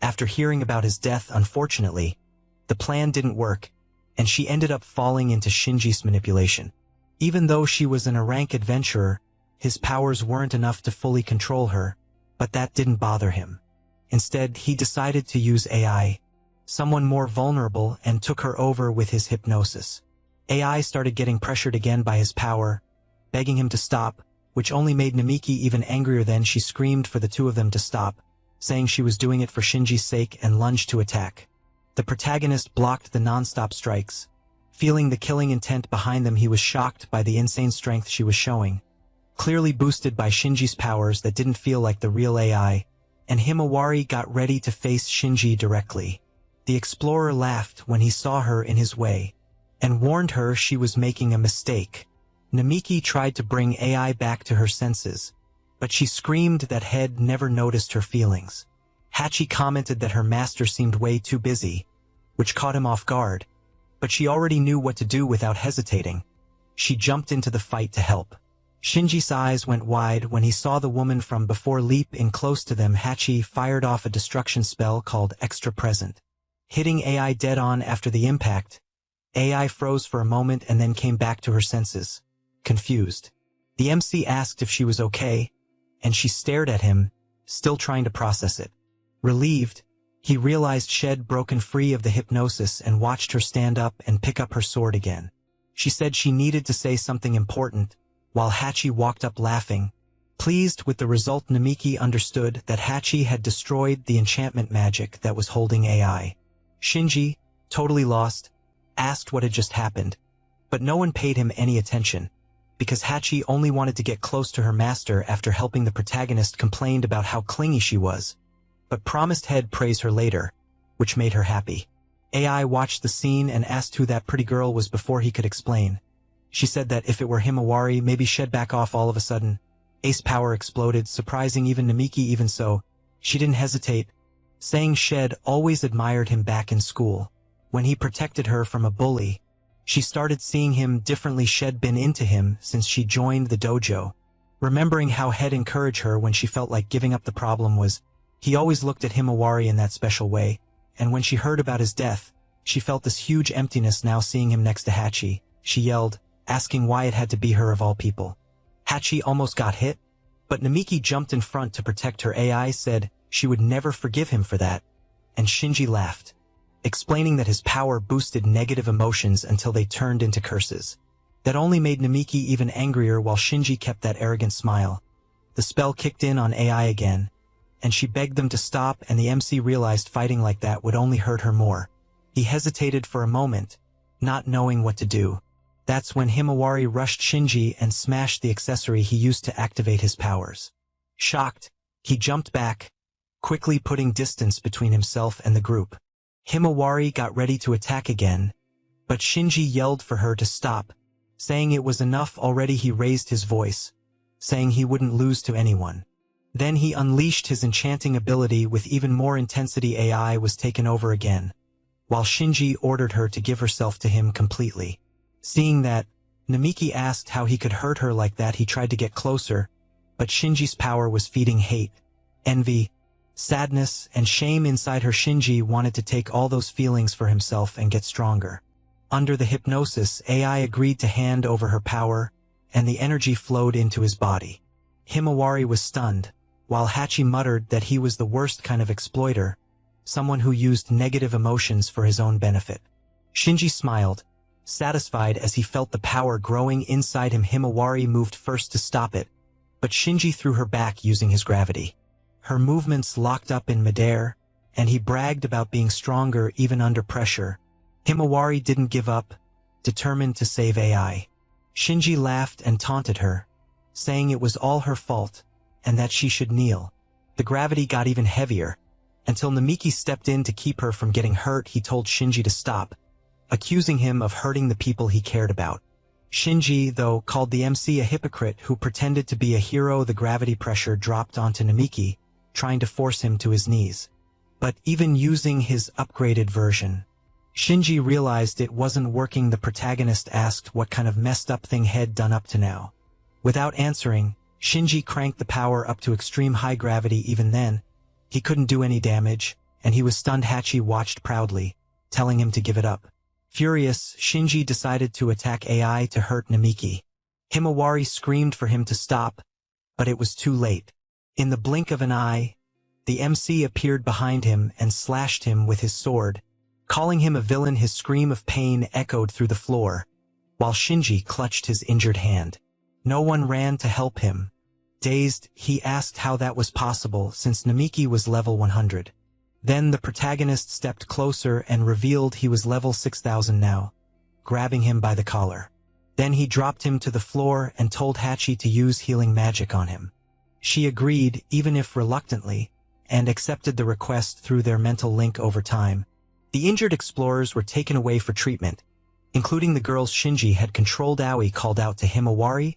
After hearing about his death, unfortunately, the plan didn't work, and she ended up falling into Shinji's manipulation. Even though she was an A-rank adventurer, his powers weren't enough to fully control her, but that didn't bother him. Instead, he decided to use AI, someone more vulnerable, and took her over with his hypnosis. AI started getting pressured again by his power, begging him to stop, which only made Namiki even angrier. Then she screamed for the two of them to stop, saying she was doing it for Shinji's sake, and lunged to attack. The protagonist blocked the non-stop strikes, Feeling the killing intent behind them, he was shocked by the insane strength she was showing. Clearly boosted by Shinji's powers that didn't feel like the real AI, and Himawari got ready to face Shinji directly. The explorer laughed when he saw her in his way, and warned her she was making a mistake. Namiki tried to bring AI back to her senses, but she screamed that Head never noticed her feelings. Hachi commented that her master seemed way too busy, which caught him off guard, but she already knew what to do without hesitating. She jumped into the fight to help. Shinji's eyes went wide when he saw the woman from before leap in close to them. Hachi fired off a destruction spell called Extra Present, hitting AI dead on. After the impact, AI froze for a moment and then came back to her senses, confused. The MC asked if she was okay, and she stared at him, still trying to process it. Relieved, he realized she'd broken free of the hypnosis and watched her stand up and pick up her sword again. She said she needed to say something important, while Hachi walked up laughing. Pleased with the result, Namiki understood that Hachi had destroyed the enchantment magic that was holding AI. Shinji, totally lost, asked what had just happened, but no one paid him any attention, because Hachi only wanted to get close to her master after helping the protagonist complained about how clingy she was, but promised Head praise her later, which made her happy. AI watched the scene and asked who that pretty girl was before he could explain. She said that if it were Himawari, maybe she'd back off. All of a sudden, Ace power exploded, surprising even Namiki. Even so, she didn't hesitate, saying she'd always admired him back in school, when he protected her from a bully. She started seeing him differently. She'd been into him since she joined the dojo. Remembering how Head encouraged her when she felt like giving up. The problem was, he always looked at Himawari in that special way, and when she heard about his death, she felt this huge emptiness. Now seeing him next to Hachi, she yelled, asking why it had to be her of all people. Hachi almost got hit, but Namiki jumped in front to protect her. AI said she would never forgive him for that, and Shinji laughed, explaining that his power boosted negative emotions until they turned into curses. That only made Namiki even angrier, while Shinji kept that arrogant smile. The spell kicked in on AI again, and she begged them to stop, and the MC realized fighting like that would only hurt her more. He hesitated for a moment, not knowing what to do. That's when Himawari rushed Shinji and smashed the accessory he used to activate his powers. Shocked, he jumped back, quickly putting distance between himself and the group. Himawari got ready to attack again, but Shinji yelled for her to stop, saying it was enough already. He raised his voice, saying he wouldn't lose to anyone. Then he unleashed his enchanting ability with even more intensity. AI was taken over again, while Shinji ordered her to give herself to him completely. Seeing that, Namiki asked how he could hurt her like that. He tried to get closer, but Shinji's power was feeding hate, envy, sadness, and shame inside her. Shinji wanted to take all those feelings for himself and get stronger. Under the hypnosis, AI agreed to hand over her power, and the energy flowed into his body. Himawari was stunned, while Hachi muttered that he was the worst kind of exploiter, someone who used negative emotions for his own benefit. Shinji smiled, satisfied as he felt the power growing inside him. Himawari moved first to stop it, but Shinji threw her back using his gravity. Her movements locked up in midair, and he bragged about being stronger even under pressure. Himawari didn't give up, determined to save AI. Shinji laughed and taunted her, saying it was all her fault, and that she should kneel. The gravity got even heavier, until Namiki stepped in to keep her from getting hurt. He told Shinji to stop, accusing him of hurting the people he cared about. Shinji, though, called the MC a hypocrite who pretended to be a hero. The gravity pressure dropped onto Namiki, trying to force him to his knees. But even using his upgraded version, Shinji realized it wasn't working. The protagonist asked what kind of messed up thing Head done up to now. Without answering, Shinji cranked the power up to extreme high gravity. Even then, he couldn't do any damage, and he was stunned. Hachi watched proudly, telling him to give it up. Furious, Shinji decided to attack AI to hurt Namiki. Himawari screamed for him to stop, but it was too late. In the blink of an eye, the MC appeared behind him and slashed him with his sword, calling him a villain. His scream of pain echoed through the floor, while Shinji clutched his injured hand. No one ran to help him. Dazed, he asked how that was possible since Namiki was level 100. Then the protagonist stepped closer and revealed he was level 6000 now. grabbing him by the collar. Then he dropped him to the floor and told Hachi to use healing magic on him. She agreed, even if reluctantly, and accepted the request through their mental link over time. The injured explorers were taken away for treatment, including the girls Shinji had controlled. Aoi called out to Himawari,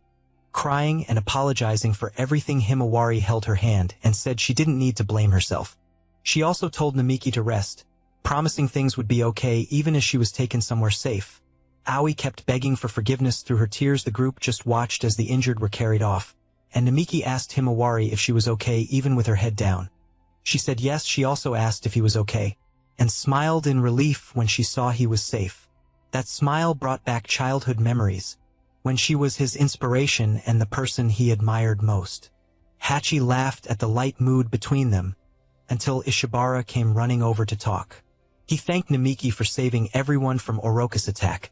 crying and apologizing for everything. Himawari held her hand and said she didn't need to blame herself. She also told Namiki to rest, promising things would be okay even as she was taken somewhere safe. Aoi kept begging for forgiveness through her tears. The group just watched as the injured were carried off, and Namiki asked Himawari if she was okay even with her head down. She said yes. She also asked if he was okay, and smiled in relief when she saw he was safe. That smile brought back childhood memories, when she was his inspiration and the person he admired most. Hachi laughed at the light mood between them, until Ishibara came running over to talk. He thanked Namiki for saving everyone from Orochi's attack,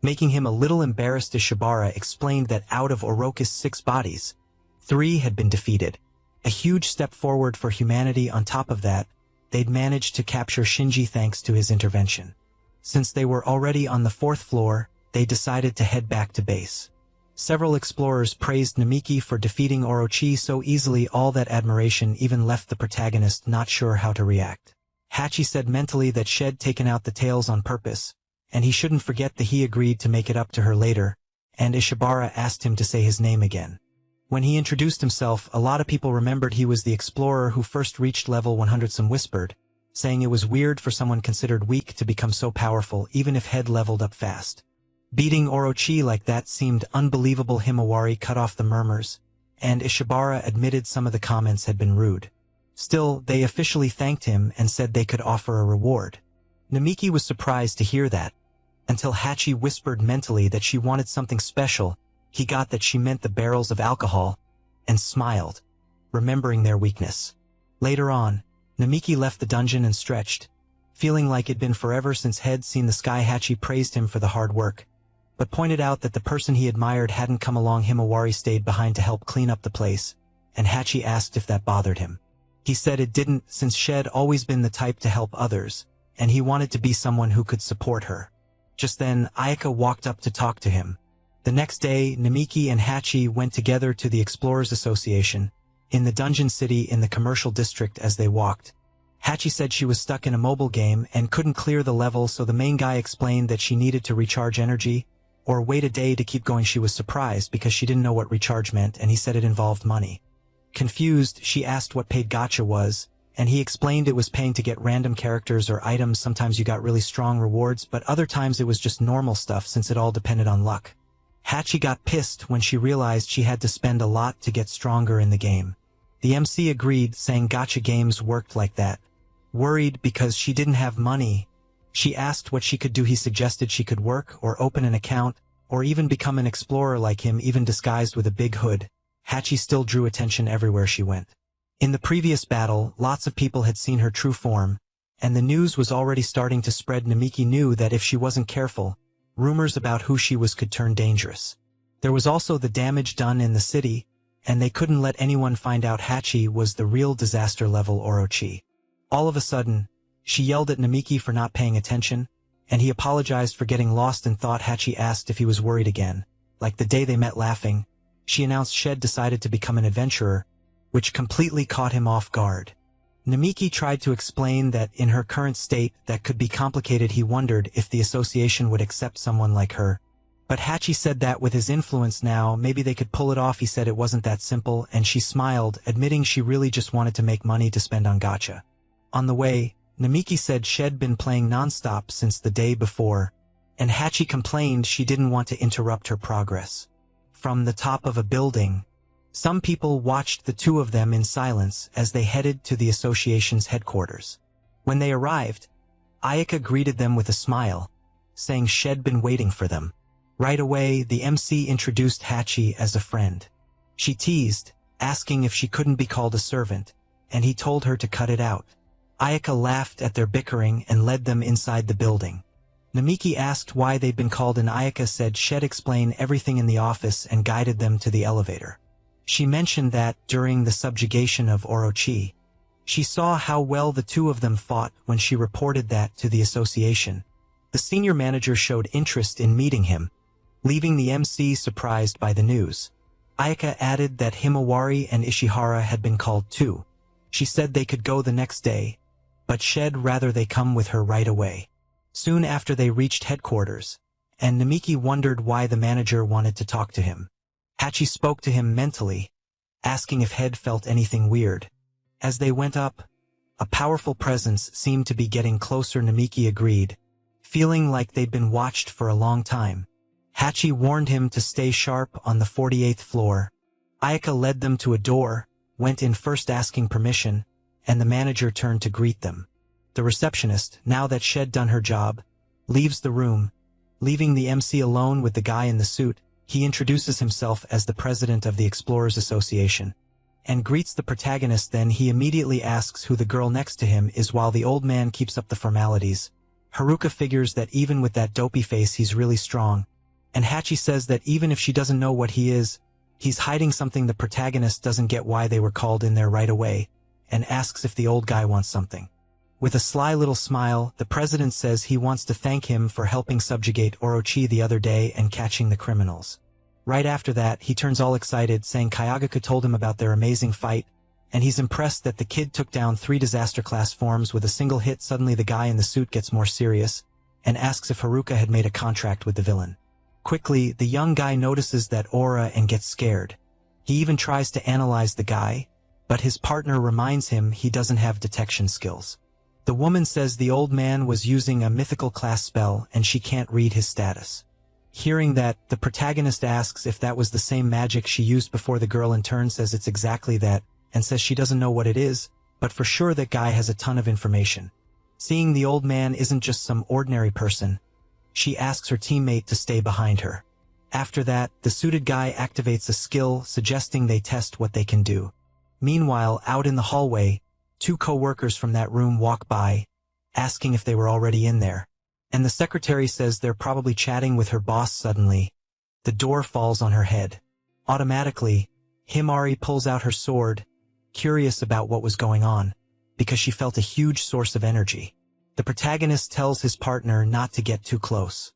making him a little embarrassed. Ishibara explained that out of Orochi's 6 bodies, 3 had been defeated, a huge step forward for humanity. On top of that, they'd managed to capture Shinji thanks to his intervention. Since they were already on the 4th floor, they decided to head back to base. Several explorers praised Namiki for defeating Orochi so easily. All that admiration even left the protagonist not sure how to react. Hachi said mentally that she'd taken out the tails on purpose, and he shouldn't forget that. He agreed to make it up to her later, and Ishibara asked him to say his name again. When he introduced himself, a lot of people remembered he was the explorer who first reached level 100. Some whispered, saying it was weird for someone considered weak to become so powerful even if he'd leveled up fast. Beating Orochi like that seemed unbelievable. Himawari cut off the murmurs, and Ishibara admitted some of the comments had been rude. Still, they officially thanked him and said they could offer a reward. Namiki was surprised to hear that, until Hachi whispered mentally that she wanted something special. He got that she meant the barrels of alcohol, and smiled, remembering their weakness. Later on, Namiki left the dungeon and stretched, feeling like it'd been forever since he'd seen the sky. Hachi praised him for the hard work, but pointed out that the person he admired hadn't come along. Himawari stayed behind to help clean up the place, and Hachi asked if that bothered him. He said it didn't, since she'd always been the type to help others, and he wanted to be someone who could support her. Just then, Ayaka walked up to talk to him. The next day, Namiki and Hachi went together to the Explorers Association, in the dungeon city in the commercial district. As they walked, Hachi said she was stuck in a mobile game and couldn't clear the level, so the main guy explained that she needed to recharge energy, or wait a day to keep going. She was surprised because she didn't know what recharge meant, and he said it involved money. Confused, she asked what paid gacha was, and he explained it was paying to get random characters or items. Sometimes you got really strong rewards, but other times it was just normal stuff since it all depended on luck. Hachi got pissed when she realized she had to spend a lot to get stronger in the game. The MC agreed, saying gacha games worked like that. Worried because she didn't have money, she asked what she could do. He suggested she could work or open an account, or even become an explorer like him, even disguised with a big hood. Hachi still drew attention everywhere she went. In the previous battle, lots of people had seen her true form, and the news was already starting to spread. Namiki knew that if she wasn't careful, rumors about who she was could turn dangerous. There was also the damage done in the city, and they couldn't let anyone find out Hachi was the real disaster level Orochi. All of a sudden, she yelled at Namiki for not paying attention, and he apologized for getting lost in thought. Hachi asked if he was worried again. Like the day they met laughing, she announced she'd decided to become an adventurer, which completely caught him off guard. Namiki tried to explain that in her current state that could be complicated. He wondered if the association would accept someone like her. But Hachi said that with his influence now, maybe they could pull it off. He said it wasn't that simple, and she smiled, admitting she really just wanted to make money to spend on gacha. On the way, Namiki said she'd been playing non-stop since the day before, and Hachi complained she didn't want to interrupt her progress. From the top of a building, some people watched the two of them in silence as they headed to the association's headquarters. When they arrived, Ayaka greeted them with a smile, saying she'd been waiting for them. Right away, the MC introduced Hachi as a friend. She teased, asking if she couldn't be called a servant, and he told her to cut it out. Ayaka laughed at their bickering and led them inside the building. Namiki asked why they'd been called, and Ayaka said she'd explain everything in the office and guided them to the elevator. She mentioned that, during the subjugation of Orochi, she saw how well the two of them fought when she reported that to the association, The senior manager showed interest in meeting him, leaving the MC surprised by the news. Ayaka added that Himawari and Ishihara had been called too. She said they could go the next day, but she'd rather they come with her right away. Soon after they reached headquarters, and Namiki wondered why the manager wanted to talk to him. Hachi spoke to him mentally, asking if Head felt anything weird. As they went up, a powerful presence seemed to be getting closer. Namiki agreed, feeling like they'd been watched for a long time. Hachi warned him to stay sharp on the 48th floor. Ayaka led them to a door, went in first asking permission, and the manager turned to greet them. The receptionist, now that she'd done her job, leaves the room, leaving the MC alone with the guy in the suit. He introduces himself as the president of the Explorers Association, and greets the protagonist. Then he immediately asks who the girl next to him is while the old man keeps up the formalities. Haruka figures that even with that dopey face he's really strong, and Hachi says that even if she doesn't know what he is, he's hiding something. The protagonist doesn't get why they were called in there right away, and asks if the old guy wants something. With a sly little smile, the president says he wants to thank him for helping subjugate Orochi the other day and catching the criminals. Right after that, he turns all excited, saying Kayagaku told him about their amazing fight, and he's impressed that the kid took down 3 disaster-class forms with a single hit. Suddenly the guy in the suit gets more serious, and asks if Haruka had made a contract with the villain. Quickly, the young guy notices that aura and gets scared. He even tries to analyze the guy, but his partner reminds him he doesn't have detection skills. The woman says the old man was using a mythical class spell and she can't read his status. Hearing that, the protagonist asks if that was the same magic she used before. The girl in turn says it's exactly that, and says she doesn't know what it is, but for sure that guy has a ton of information. Seeing the old man isn't just some ordinary person, she asks her teammate to stay behind her. After that, the suited guy activates a skill suggesting they test what they can do. Meanwhile, out in the hallway, 2 co-workers from that room walk by, asking if they were already in there, and the secretary says they're probably chatting with her boss. Suddenly, the door falls on her head. Automatically, Himari pulls out her sword, curious about what was going on, because she felt a huge source of energy. The protagonist tells his partner not to get too close.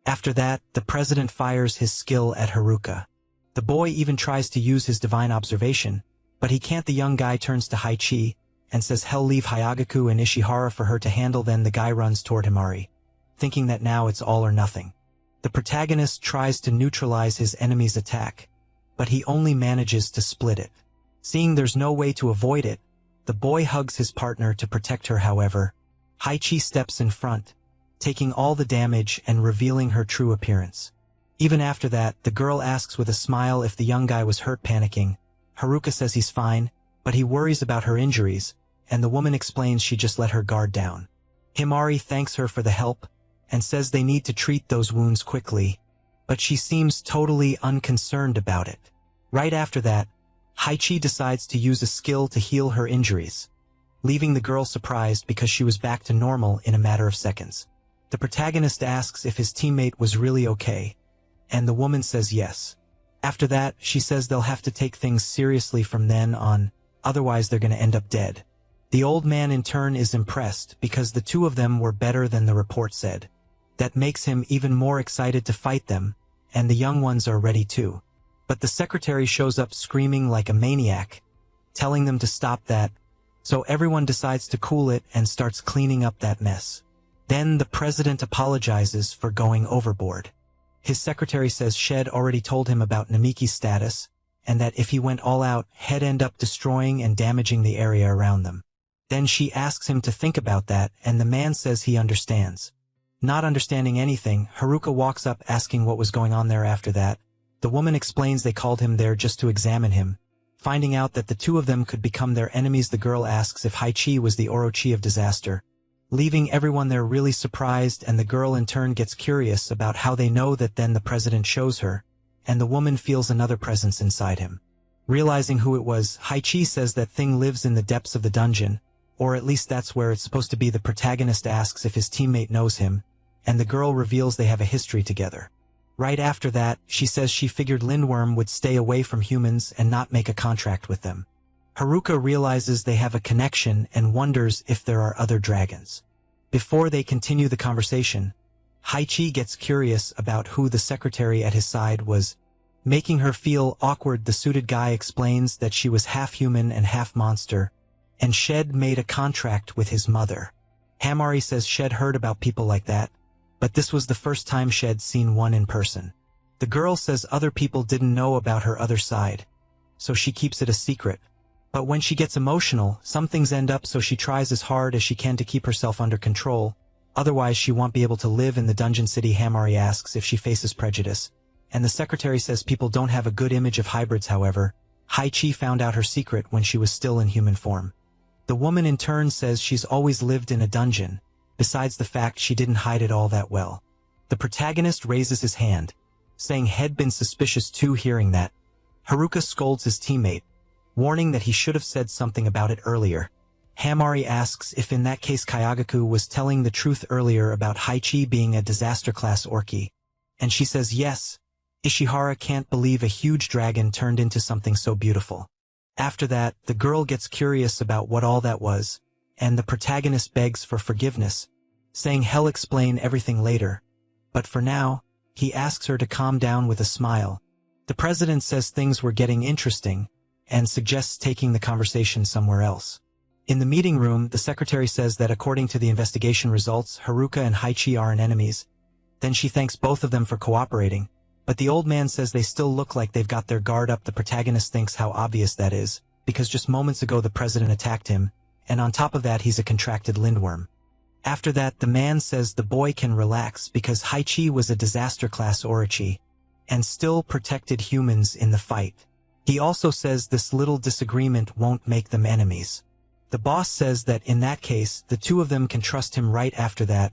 After that, the president fires his skill at Haruka. The boy even tries to use his divine observation, but he can't. The young guy turns to Haichi and says he'll leave Hayagaku and Ishihara for her to handle. Then the guy runs toward Himari, thinking that now it's all or nothing. The protagonist tries to neutralize his enemy's attack, but he only manages to split it. Seeing there's no way to avoid it, the boy hugs his partner to protect her. However, Haichi steps in front, taking all the damage and revealing her true appearance. Even after that, the girl asks with a smile if the young guy was hurt. Panicking, Haruka says he's fine, but he worries about her injuries, and the woman explains she just let her guard down. Himari thanks her for the help, and says they need to treat those wounds quickly, but she seems totally unconcerned about it. Right after that, Haichi decides to use a skill to heal her injuries, leaving the girl surprised because she was back to normal in a matter of seconds. The protagonist asks if his teammate was really okay, and the woman says yes. After that, she says they'll have to take things seriously from then on, otherwise they're gonna end up dead. The old man in turn is impressed because the 2 of them were better than the report said. That makes him even more excited to fight them, and the young ones are ready too. But the secretary shows up screaming like a maniac, telling them to stop that, so everyone decides to cool it and starts cleaning up that mess. Then the president apologizes for going overboard. His secretary says Shed already told him about Namiki's status, and that if he went all out, he'd end up destroying and damaging the area around them. Then she asks him to think about that, and the man says he understands. Not understanding anything, Haruka walks up asking what was going on there. After that, the woman explains they called him there just to examine him. Finding out that the 2 of them could become their enemies, the girl asks if Haichi was the Orochi of disaster, leaving everyone there really surprised, and the girl in turn gets curious about how they know that. Then the president shows her, and the woman feels another presence inside him. Realizing who it was, Haichi says that thing lives in the depths of the dungeon, or at least that's where it's supposed to be. The protagonist asks if his teammate knows him, and the girl reveals they have a history together. Right after that, she says she figured Lindworm would stay away from humans and not make a contract with them. Haruka realizes they have a connection and wonders if there are other dragons. Before they continue the conversation, Haichi gets curious about who the secretary at his side was. Making her feel awkward, the suited guy explains that she was half human and half monster, and Shed made a contract with his mother. Hamari says Shed heard about people like that, but this was the first time Shed seen one in person. The girl says other people didn't know about her other side, so she keeps it a secret. But when she gets emotional, some things end up, so she tries as hard as she can to keep herself under control. Otherwise, she won't be able to live in the dungeon city. Hamari asks if she faces prejudice, and the secretary says people don't have a good image of hybrids. However, Haichi found out her secret when she was still in human form. The woman in turn says she's always lived in a dungeon, besides the fact she didn't hide it all that well. The protagonist raises his hand, saying he'd been suspicious too. Hearing that, Haruka scolds his teammate, warning that he should have said something about it earlier. Hamari asks if in that case Kayagaku was telling the truth earlier about Haichi being a disaster-class orky, and she says yes. Ishihara can't believe a huge dragon turned into something so beautiful. After that, the girl gets curious about what all that was, and the protagonist begs for forgiveness, saying he'll explain everything later. But for now, he asks her to calm down with a smile. The president says things were getting interesting, and suggests taking the conversation somewhere else. In the meeting room, the secretary says that according to the investigation results, Haruka and Haichi aren't enemies. Then she thanks both of them for cooperating, but the old man says they still look like they've got their guard up. The protagonist thinks how obvious that is, because just moments ago the president attacked him, and on top of that he's a contracted lindworm. After that, the man says the boy can relax because Haichi was a disaster-class Orochi, and still protected humans in the fight. He also says this little disagreement won't make them enemies. The boss says that in that case, the two of them can trust him. Right after that,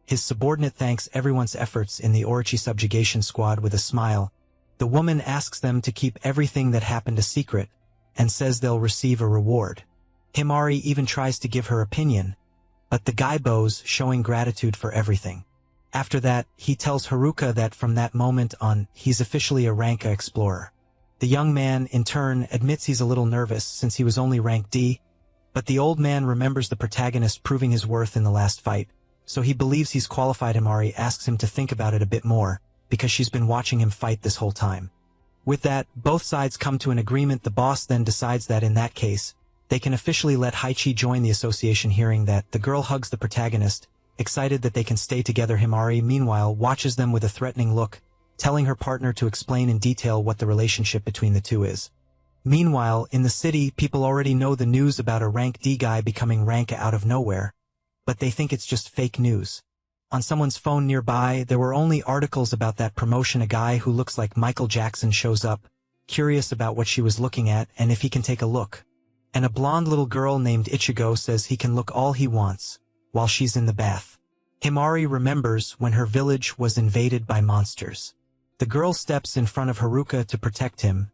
his subordinate thanks everyone's efforts in the Orochi subjugation squad with a smile. The woman asks them to keep everything that happened a secret, and says they'll receive a reward. Himari even tries to give her opinion, but the guy bows, showing gratitude for everything. After that, he tells Haruka that from that moment on, he's officially a rank A explorer. The young man, in turn, admits he's a little nervous since he was only rank D, but the old man remembers the protagonist proving his worth in the last fight, so he believes he's qualified. Himari asks him to think about it a bit more, because she's been watching him fight this whole time. With that, both sides come to an agreement. The boss then decides that in that case, they can officially let Haichi join the association. Hearing that, the girl hugs the protagonist, excited that they can stay together. Himari, meanwhile, watches them with a threatening look, telling her partner to explain in detail what the relationship between the two is. Meanwhile, in the city, people already know the news about a rank D guy becoming rank A out of nowhere, but they think it's just fake news. On someone's phone nearby, there were only articles about that promotion. A guy who looks like Michael Jackson shows up, curious about what she was looking at and if he can take a look. And a blonde little girl named Ichigo says he can look all he wants, while she's in the bath. Himari remembers when her village was invaded by monsters. The girl steps in front of Haruka to protect him,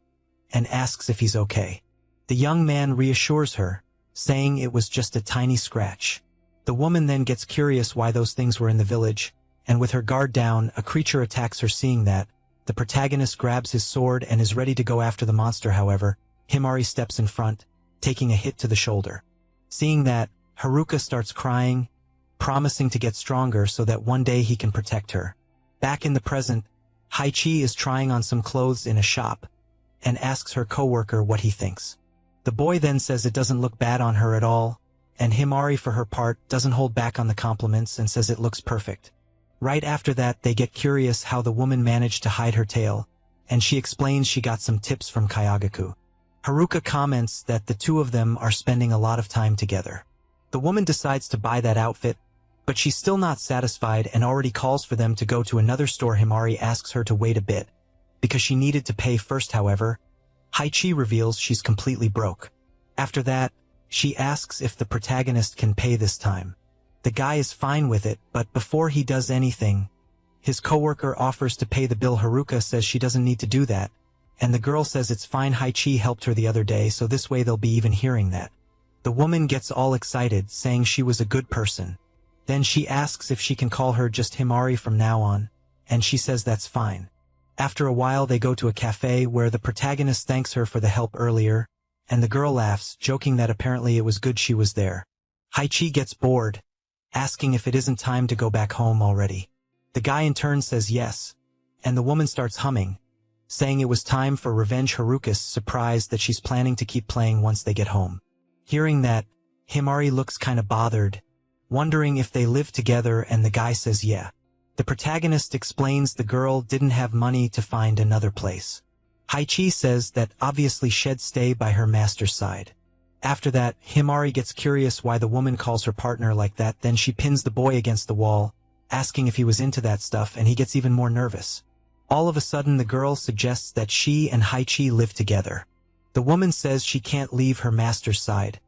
and asks if he's okay. The young man reassures her, saying it was just a tiny scratch. The woman then gets curious why those things were in the village, and with her guard down, a creature attacks her. Seeing that, the protagonist grabs his sword and is ready to go after the monster. However, Himari steps in front, taking a hit to the shoulder. Seeing that, Haruka starts crying, promising to get stronger so that one day he can protect her. Back in the present, Haichi is trying on some clothes in a shop, and asks her coworker what he thinks. The boy then says it doesn't look bad on her at all, and Himari for her part doesn't hold back on the compliments and says it looks perfect. Right after that, they get curious how the woman managed to hide her tail, and she explains she got some tips from Kayagaku. Haruka comments that the two of them are spending a lot of time together. The woman decides to buy that outfit, but she's still not satisfied and already calls for them to go to another store. Himari asks her to wait a bit, because she needed to pay first. However, Haichi reveals she's completely broke. After that, she asks if the protagonist can pay this time. The guy is fine with it, but before he does anything, his coworker offers to pay the bill. Haruka says she doesn't need to do that, and the girl says it's fine. Haichi helped her the other day, so this way they'll be even. Hearing that, the woman gets all excited, saying she was a good person. Then she asks if she can call her just Himari from now on, and she says that's fine. After a while, they go to a cafe where the protagonist thanks her for the help earlier, and the girl laughs, joking that apparently it was good she was there. Haichi gets bored, asking if it isn't time to go back home already. The guy in turn says yes, and the woman starts humming, saying it was time for revenge. Haruka's surprised that she's planning to keep playing once they get home. Hearing that, Himari looks kinda bothered, wondering if they live together, and the guy says yeah. The protagonist explains the girl didn't have money to find another place. Haichi says that obviously she'd stay by her master's side. After that, Himari gets curious why the woman calls her partner like that, then she pins the boy against the wall, asking if he was into that stuff, and he gets even more nervous. All of a sudden the girl suggests that she and Haichi live together. The woman says she can't leave her master's side,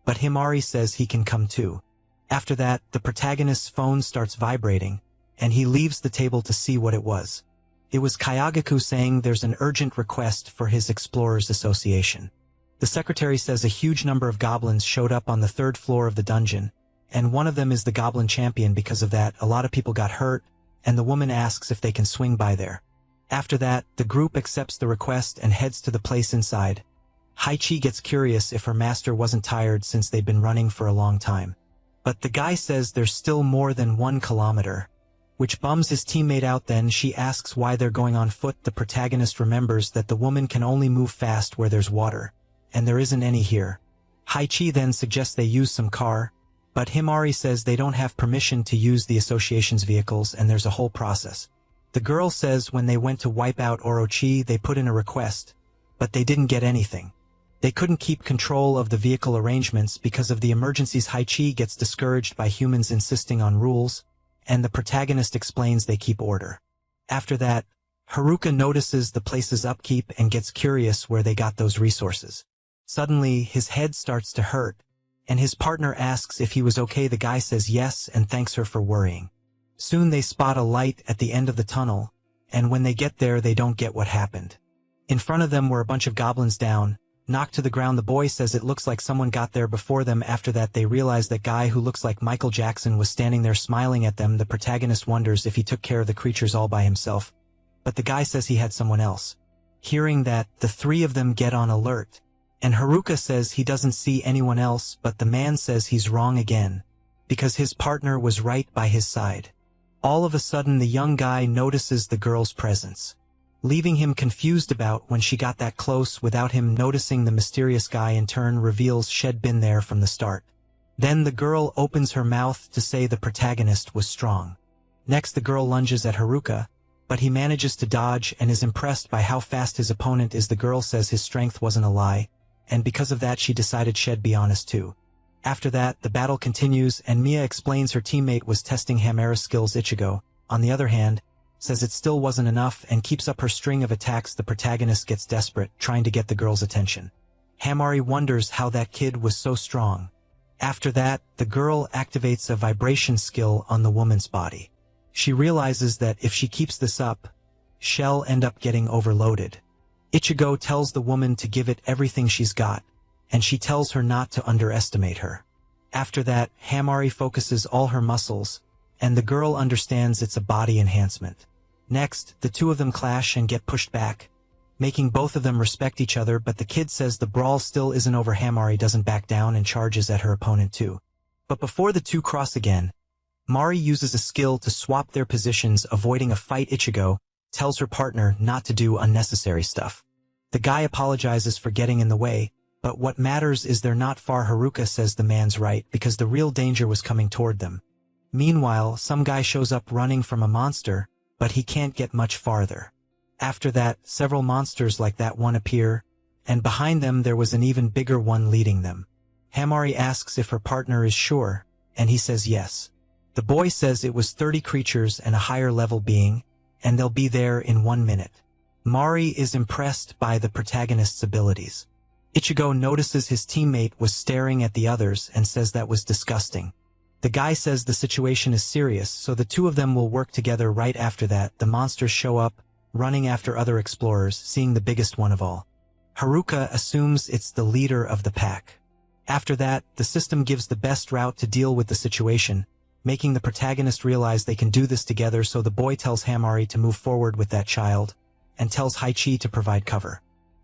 but Himari says he can come too. After that, the protagonist's phone starts vibrating, and he leaves the table to see what it was. It was Kayagaku saying there's an urgent request for his Explorers Association. The secretary says a huge number of goblins showed up on the 3rd floor of the dungeon, and one of them is the goblin champion. Because of that, a lot of people got hurt, and the woman asks if they can swing by there. After that, the group accepts the request and heads to the place inside. Haichi gets curious if her master wasn't tired since they'd been running for a long time. But the guy says there's still more than 1 kilometer, which bums his teammate out. Then she asks why they're going on foot. The protagonist remembers that the woman can only move fast where there's water, and there isn't any here. Haichi then suggests they use some car, but Himari says they don't have permission to use the association's vehicles, and there's a whole process. The girl says when they went to wipe out Orochi they put in a request, but they didn't get anything. They couldn't keep control of the vehicle arrangements because of the emergencies. Haichi gets discouraged by humans insisting on rules, and the protagonist explains they keep order. After that, Haruka notices the place's upkeep and gets curious where they got those resources. Suddenly, his head starts to hurt, and his partner asks if he was okay. The guy says yes and thanks her for worrying. Soon they spot a light at the end of the tunnel, and when they get there they don't get what happened. In front of them were a bunch of goblins down, knocked to the ground. The boy says it looks like someone got there before them. After that they realize that guy who looks like Michael Jackson was standing there smiling at them. The protagonist wonders if he took care of the creatures all by himself, but the guy says he had someone else. Hearing that, the 3 of them get on alert, and Haruka says he doesn't see anyone else, but the man says he's wrong again, because his partner was right by his side. All of a sudden the young guy notices the girl's presence, leaving him confused about when she got that close without him noticing. The mysterious guy in turn reveals she'd been there from the start. Then the girl opens her mouth to say the protagonist was strong. Next the girl lunges at Haruka, but he manages to dodge and is impressed by how fast his opponent is. The girl says his strength wasn't a lie, and because of that she decided she'd be honest too. After that, the battle continues, and Mia explains her teammate was testing Hamera's skills. Ichigo, on the other hand, says it still wasn't enough and keeps up her string of attacks. The protagonist gets desperate, trying to get the girl's attention. Himari wonders how that kid was so strong. After that, the girl activates a vibration skill on the woman's body. She realizes that if she keeps this up, she'll end up getting overloaded. Ichigo tells the woman to give it everything she's got, and she tells her not to underestimate her. After that, Himari focuses all her muscles, and the girl understands it's a body enhancement. Next, the 2 of them clash and get pushed back, making both of them respect each other, but the kid says the brawl still isn't over. Himari doesn't back down and charges at her opponent too. But before the 2 cross again, Mari uses a skill to swap their positions, avoiding a fight. Ichigo tells her partner not to do unnecessary stuff. The guy apologizes for getting in the way, but what matters is they're not far. Haruka says the man's right because the real danger was coming toward them. Meanwhile, some guy shows up running from a monster, but he can't get much farther. After that, several monsters like that one appear, and behind them there was an even bigger one leading them. Himari asks if her partner is sure, and he says yes. The boy says it was 30 creatures and a higher level being, and they'll be there in 1 minute. Mari is impressed by the protagonist's abilities. Ichigo notices his teammate was staring at the others and says that was disgusting. The guy says the situation is serious, so the 2 of them will work together. Right after that, the monsters show up, running after other explorers, seeing the biggest one of all. Haruka assumes it's the leader of the pack. After that, the system gives the best route to deal with the situation, making the protagonist realize they can do this together. So the boy tells Himari to move forward with that child, and tells Haichi to provide cover.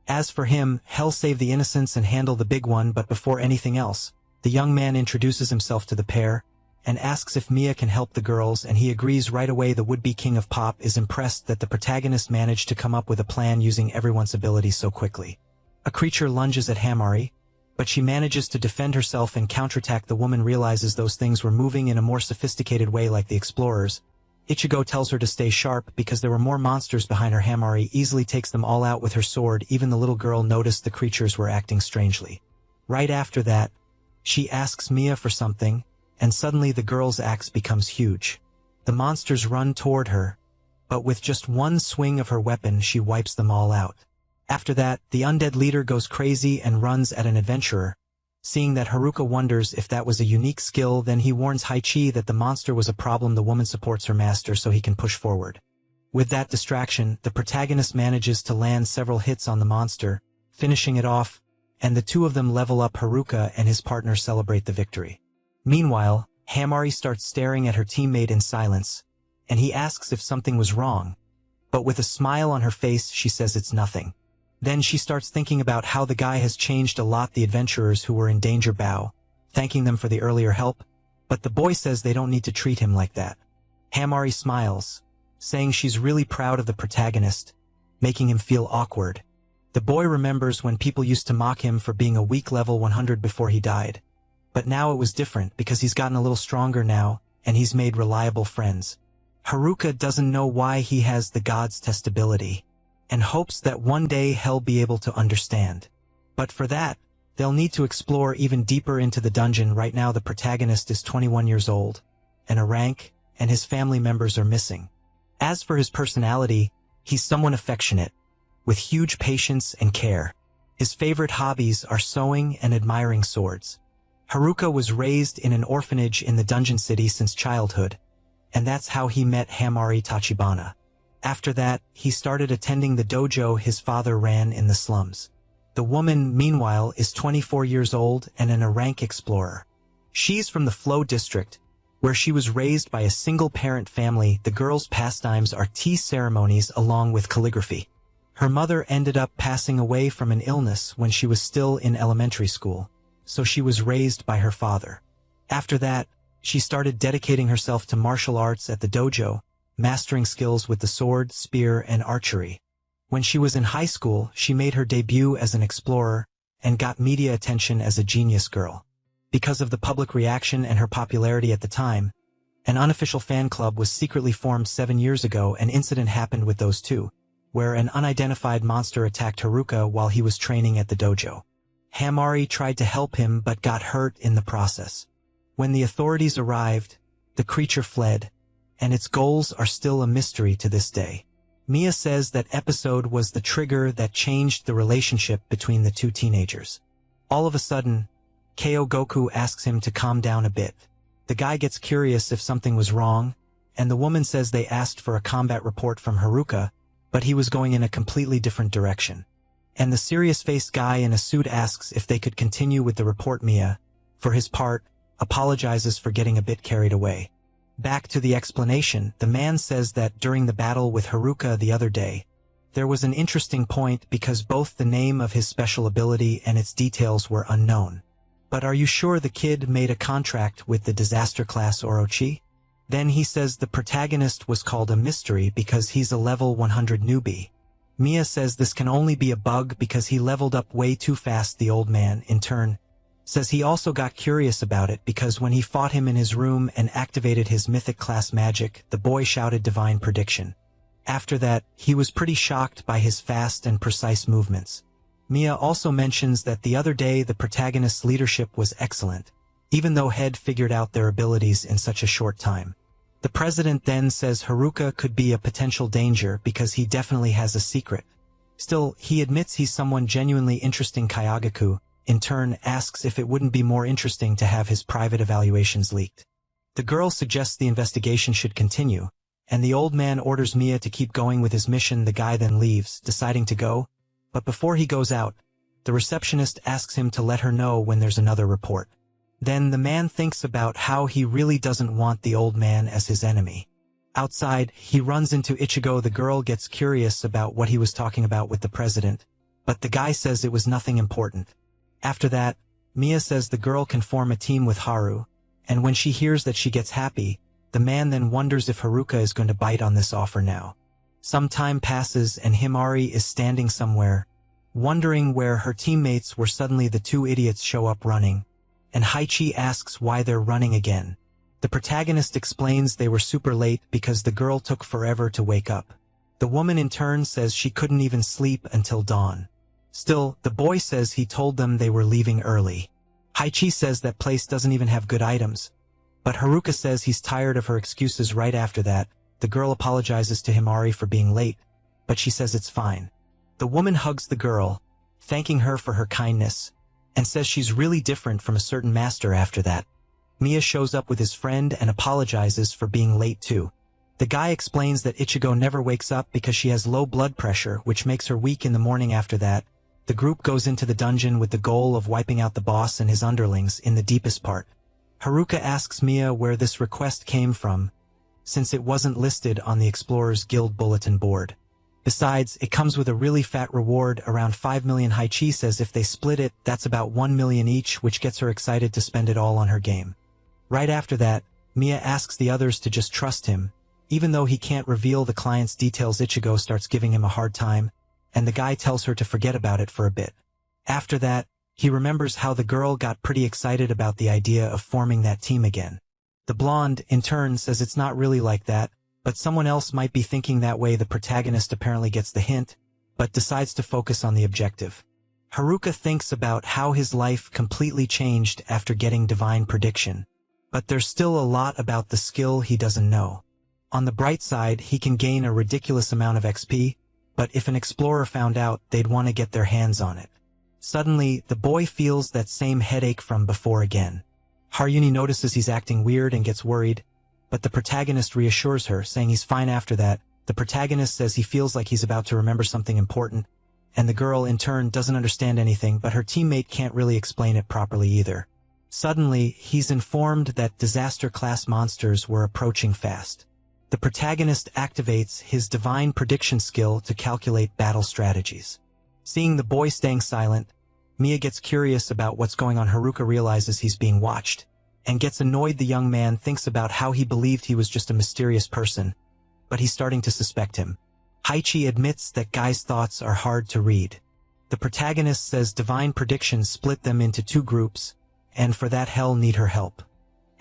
As for him, he'll save the innocents and handle the big one, but before anything else, the young man introduces himself to the pair, and asks if Mia can help the girls, and he agrees right away. The would-be king of pop is impressed that the protagonist managed to come up with a plan using everyone's abilities so quickly. A creature lunges at Hamari, but she manages to defend herself and counterattack. The woman realizes those things were moving in a more sophisticated way like the explorers. Ichigo tells her to stay sharp because there were more monsters behind her. Hamari easily takes them all out with her sword. Even the little girl noticed the creatures were acting strangely. Right after that, she asks Mia for something, and suddenly the girl's axe becomes huge. The monsters run toward her, but with just one swing of her weapon she wipes them all out. After that, the undead leader goes crazy and runs at an adventurer. Seeing that Haruka wonders if that was a unique skill, then he warns Haichi that the monster was a problem. The woman supports her master so he can push forward. With that distraction, the protagonist manages to land several hits on the monster, finishing it off, and the two of them level up. Haruka and his partner celebrate the victory. Meanwhile, Hamari starts staring at her teammate in silence, and he asks if something was wrong, but with a smile on her face she says it's nothing. Then she starts thinking about how the guy has changed a lot. The adventurers who were in danger bow, thanking them for the earlier help, but the boy says they don't need to treat him like that. Hamari smiles, saying she's really proud of the protagonist, making him feel awkward. The boy remembers when people used to mock him for being a weak level 100 before he died. But now it was different because he's gotten a little stronger now, and he's made reliable friends. Haruka doesn't know why he has the god's testability, and hopes that one day he'll be able to understand. But for that, they'll need to explore even deeper into the dungeon. Right now the protagonist is 21 years old, and a rank, and his family members are missing. As for his personality, he's someone affectionate, with huge patience and care. His favorite hobbies are sewing and admiring swords. Haruka was raised in an orphanage in the dungeon city since childhood, and that's how he met Hamari Tachibana. After that, he started attending the dojo his father ran in the slums. The woman, meanwhile, is 24 years old and a rank explorer. She's from the Flow district, where she was raised by a single-parent family. The girl's pastimes are tea ceremonies along with calligraphy. Her mother ended up passing away from an illness when she was still in elementary school, so she was raised by her father. After that, she started dedicating herself to martial arts at the dojo, mastering skills with the sword, spear, and archery. When she was in high school, she made her debut as an explorer and got media attention as a genius girl. Because of the public reaction and her popularity at the time, an unofficial fan club was secretly formed 7 years ago. An incident happened with those two, where an unidentified monster attacked Haruka while he was training at the dojo. Hamari tried to help him but got hurt in the process. When the authorities arrived, the creature fled, and its goals are still a mystery to this day. Mia says that episode was the trigger that changed the relationship between the two teenagers. All of a sudden, Kyo Goku asks him to calm down a bit. The guy gets curious if something was wrong, and the woman says they asked for a combat report from Haruka, but he was going in a completely different direction. And the serious-faced guy in a suit asks if they could continue with the report. Mia, for his part, apologizes for getting a bit carried away. Back to the explanation, the man says that during the battle with Haruka the other day, there was an interesting point because both the name of his special ability and its details were unknown. But are you sure the kid made a contract with the disaster class Orochi? Then he says the protagonist was called a mystery because he's a level 100 newbie. Mia says this can only be a bug because he leveled up way too fast. The old man, in turn, says he also got curious about it because when he fought him in his room and activated his mythic class magic, the boy shouted divine prediction. After that, he was pretty shocked by his fast and precise movements. Mia also mentions that the other day the protagonist's leadership was excellent, even though Head figured out their abilities in such a short time. The president then says Haruka could be a potential danger because he definitely has a secret. Still, he admits he's someone genuinely interesting. Kayagaku, in turn, asks if it wouldn't be more interesting to have his private evaluations leaked. The girl suggests the investigation should continue, and the old man orders Mia to keep going with his mission. The guy then leaves, deciding to go, but before he goes out, the receptionist asks him to let her know when there's another report. Then the man thinks about how he really doesn't want the old man as his enemy. Outside, he runs into Ichigo. The girl gets curious about what he was talking about with the president, but the guy says it was nothing important. After that, Mia says the girl can form a team with Haru, and when she hears that she gets happy, the man then wonders if Haruka is going to bite on this offer now. Some time passes and Himari is standing somewhere, wondering where her teammates were. Suddenly the two idiots show up running, and Haichi asks why they're running again. The protagonist explains they were super late because the girl took forever to wake up. The woman in turn says she couldn't even sleep until dawn. Still, the boy says he told them they were leaving early. Haichi says that place doesn't even have good items, but Haruka says he's tired of her excuses. Right after that, the girl apologizes to Himari for being late, but she says it's fine. The woman hugs the girl, thanking her for her kindness, and says she's really different from a certain master. After that, Mia shows up with his friend and apologizes for being late too. The guy explains that Ichigo never wakes up because she has low blood pressure, which makes her weak in the morning. After that, the group goes into the dungeon with the goal of wiping out the boss and his underlings in the deepest part. Haruka asks Mia where this request came from, since it wasn't listed on the Explorers Guild bulletin board. Besides, it comes with a really fat reward, around 5 million. Haichi says if they split it, that's about 1 million each, which gets her excited to spend it all on her game. Right after that, Mia asks the others to just trust him. Even though he can't reveal the client's details, Ichigo starts giving him a hard time, and the guy tells her to forget about it for a bit. After that, he remembers how the girl got pretty excited about the idea of forming that team again. The blonde, in turn, says it's not really like that, but someone else might be thinking that way. The protagonist apparently gets the hint, but decides to focus on the objective. Haruka thinks about how his life completely changed after getting divine prediction, but there's still a lot about the skill he doesn't know. On the bright side, he can gain a ridiculous amount of XP, but if an explorer found out, they'd want to get their hands on it. Suddenly, the boy feels that same headache from before again. Haruka notices he's acting weird and gets worried, but the protagonist reassures her, saying he's fine. After that, the protagonist says he feels like he's about to remember something important, and the girl in turn doesn't understand anything, but her teammate can't really explain it properly either. Suddenly, he's informed that disaster-class monsters were approaching fast. The protagonist activates his divine prediction skill to calculate battle strategies. Seeing the boy staying silent, Mia gets curious about what's going on. Haruka realizes he's being watched, and gets annoyed. The young man thinks about how he believed he was just a mysterious person, but he's starting to suspect him. Haichi admits that guys' thoughts are hard to read. The protagonist says divine predictions split them into two groups, and for that hell need her help.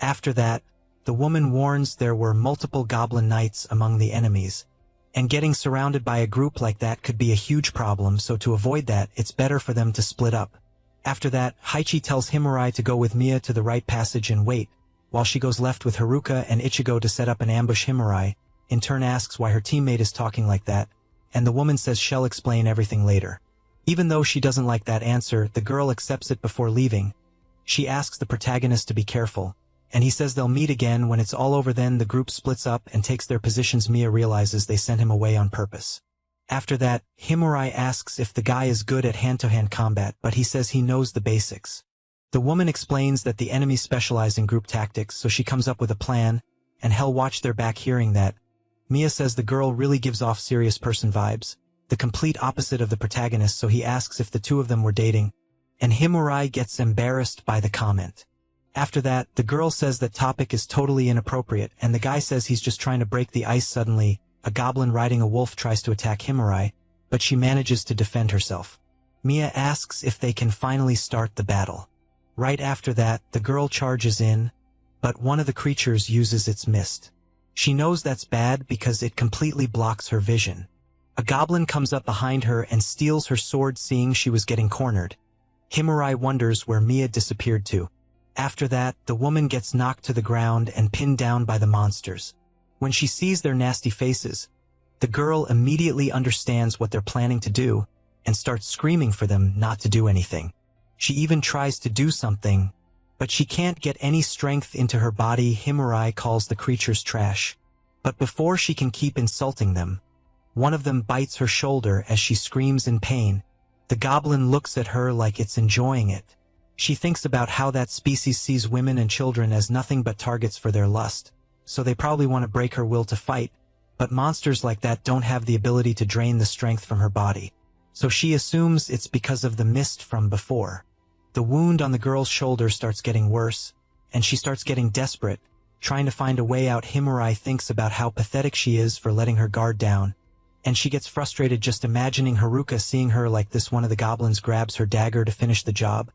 After that, the woman warns there were multiple goblin knights among the enemies, and getting surrounded by a group like that could be a huge problem, so to avoid that, it's better for them to split up. After that, Haichi tells Himari to go with Mia to the right passage and wait, while she goes left with Haruka and Ichigo to set up an ambush. Himari, in turn, asks why her teammate is talking like that, and the woman says she'll explain everything later. Even though she doesn't like that answer, the girl accepts it before leaving. She asks the protagonist to be careful, and he says they'll meet again when it's all over. Then the group splits up and takes their positions. Mia realizes they sent him away on purpose. After that, Himari asks if the guy is good at hand-to-hand combat, but he says he knows the basics. The woman explains that the enemies specialize in group tactics, so she comes up with a plan, and hell watch their back. Hearing that, Mia says the girl really gives off serious person vibes, the complete opposite of the protagonist, so he asks if the two of them were dating, and Himari gets embarrassed by the comment. After that, the girl says that topic is totally inappropriate, and the guy says he's just trying to break the ice. Suddenly, a goblin riding a wolf tries to attack Himari, but she manages to defend herself. Mia asks if they can finally start the battle. Right after that, the girl charges in, but one of the creatures uses its mist. She knows that's bad because it completely blocks her vision. A goblin comes up behind her and steals her sword. Seeing she was getting cornered, Himari wonders where Mia disappeared to. After that, the woman gets knocked to the ground and pinned down by the monsters. When she sees their nasty faces, the girl immediately understands what they're planning to do and starts screaming for them not to do anything. She even tries to do something, but she can't get any strength into her body. Himari calls the creatures trash, but before she can keep insulting them, one of them bites her shoulder as she screams in pain. The goblin looks at her like it's enjoying it. She thinks about how that species sees women and children as nothing but targets for their lust, so they probably want to break her will to fight, but monsters like that don't have the ability to drain the strength from her body, so she assumes it's because of the mist from before. The wound on the girl's shoulder starts getting worse, and she starts getting desperate, trying to find a way out. Himuri thinks about how pathetic she is for letting her guard down, and she gets frustrated just imagining Haruka seeing her like this. One of the goblins grabs her dagger to finish the job,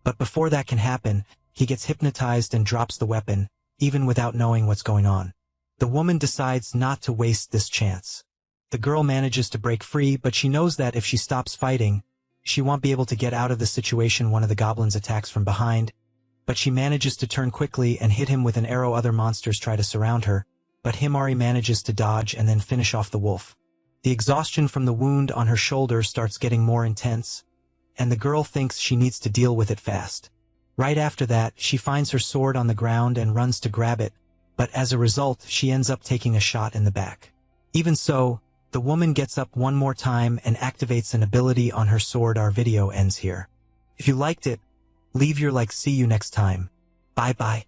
but before that can happen, he gets hypnotized and drops the weapon, even without knowing what's going on. The woman decides not to waste this chance. The girl manages to break free, but she knows that if she stops fighting, she won't be able to get out of the situation. One of the goblins attacks from behind, but she manages to turn quickly and hit him with an arrow. Other monsters try to surround her, but Himari manages to dodge and then finish off the wolf. The exhaustion from the wound on her shoulder starts getting more intense, and the girl thinks she needs to deal with it fast. Right after that, she finds her sword on the ground and runs to grab it, but as a result, she ends up taking a shot in the back. Even so, the woman gets up one more time and activates an ability on her sword. Our video ends here. If you liked it, leave your like. See you next time. Bye bye.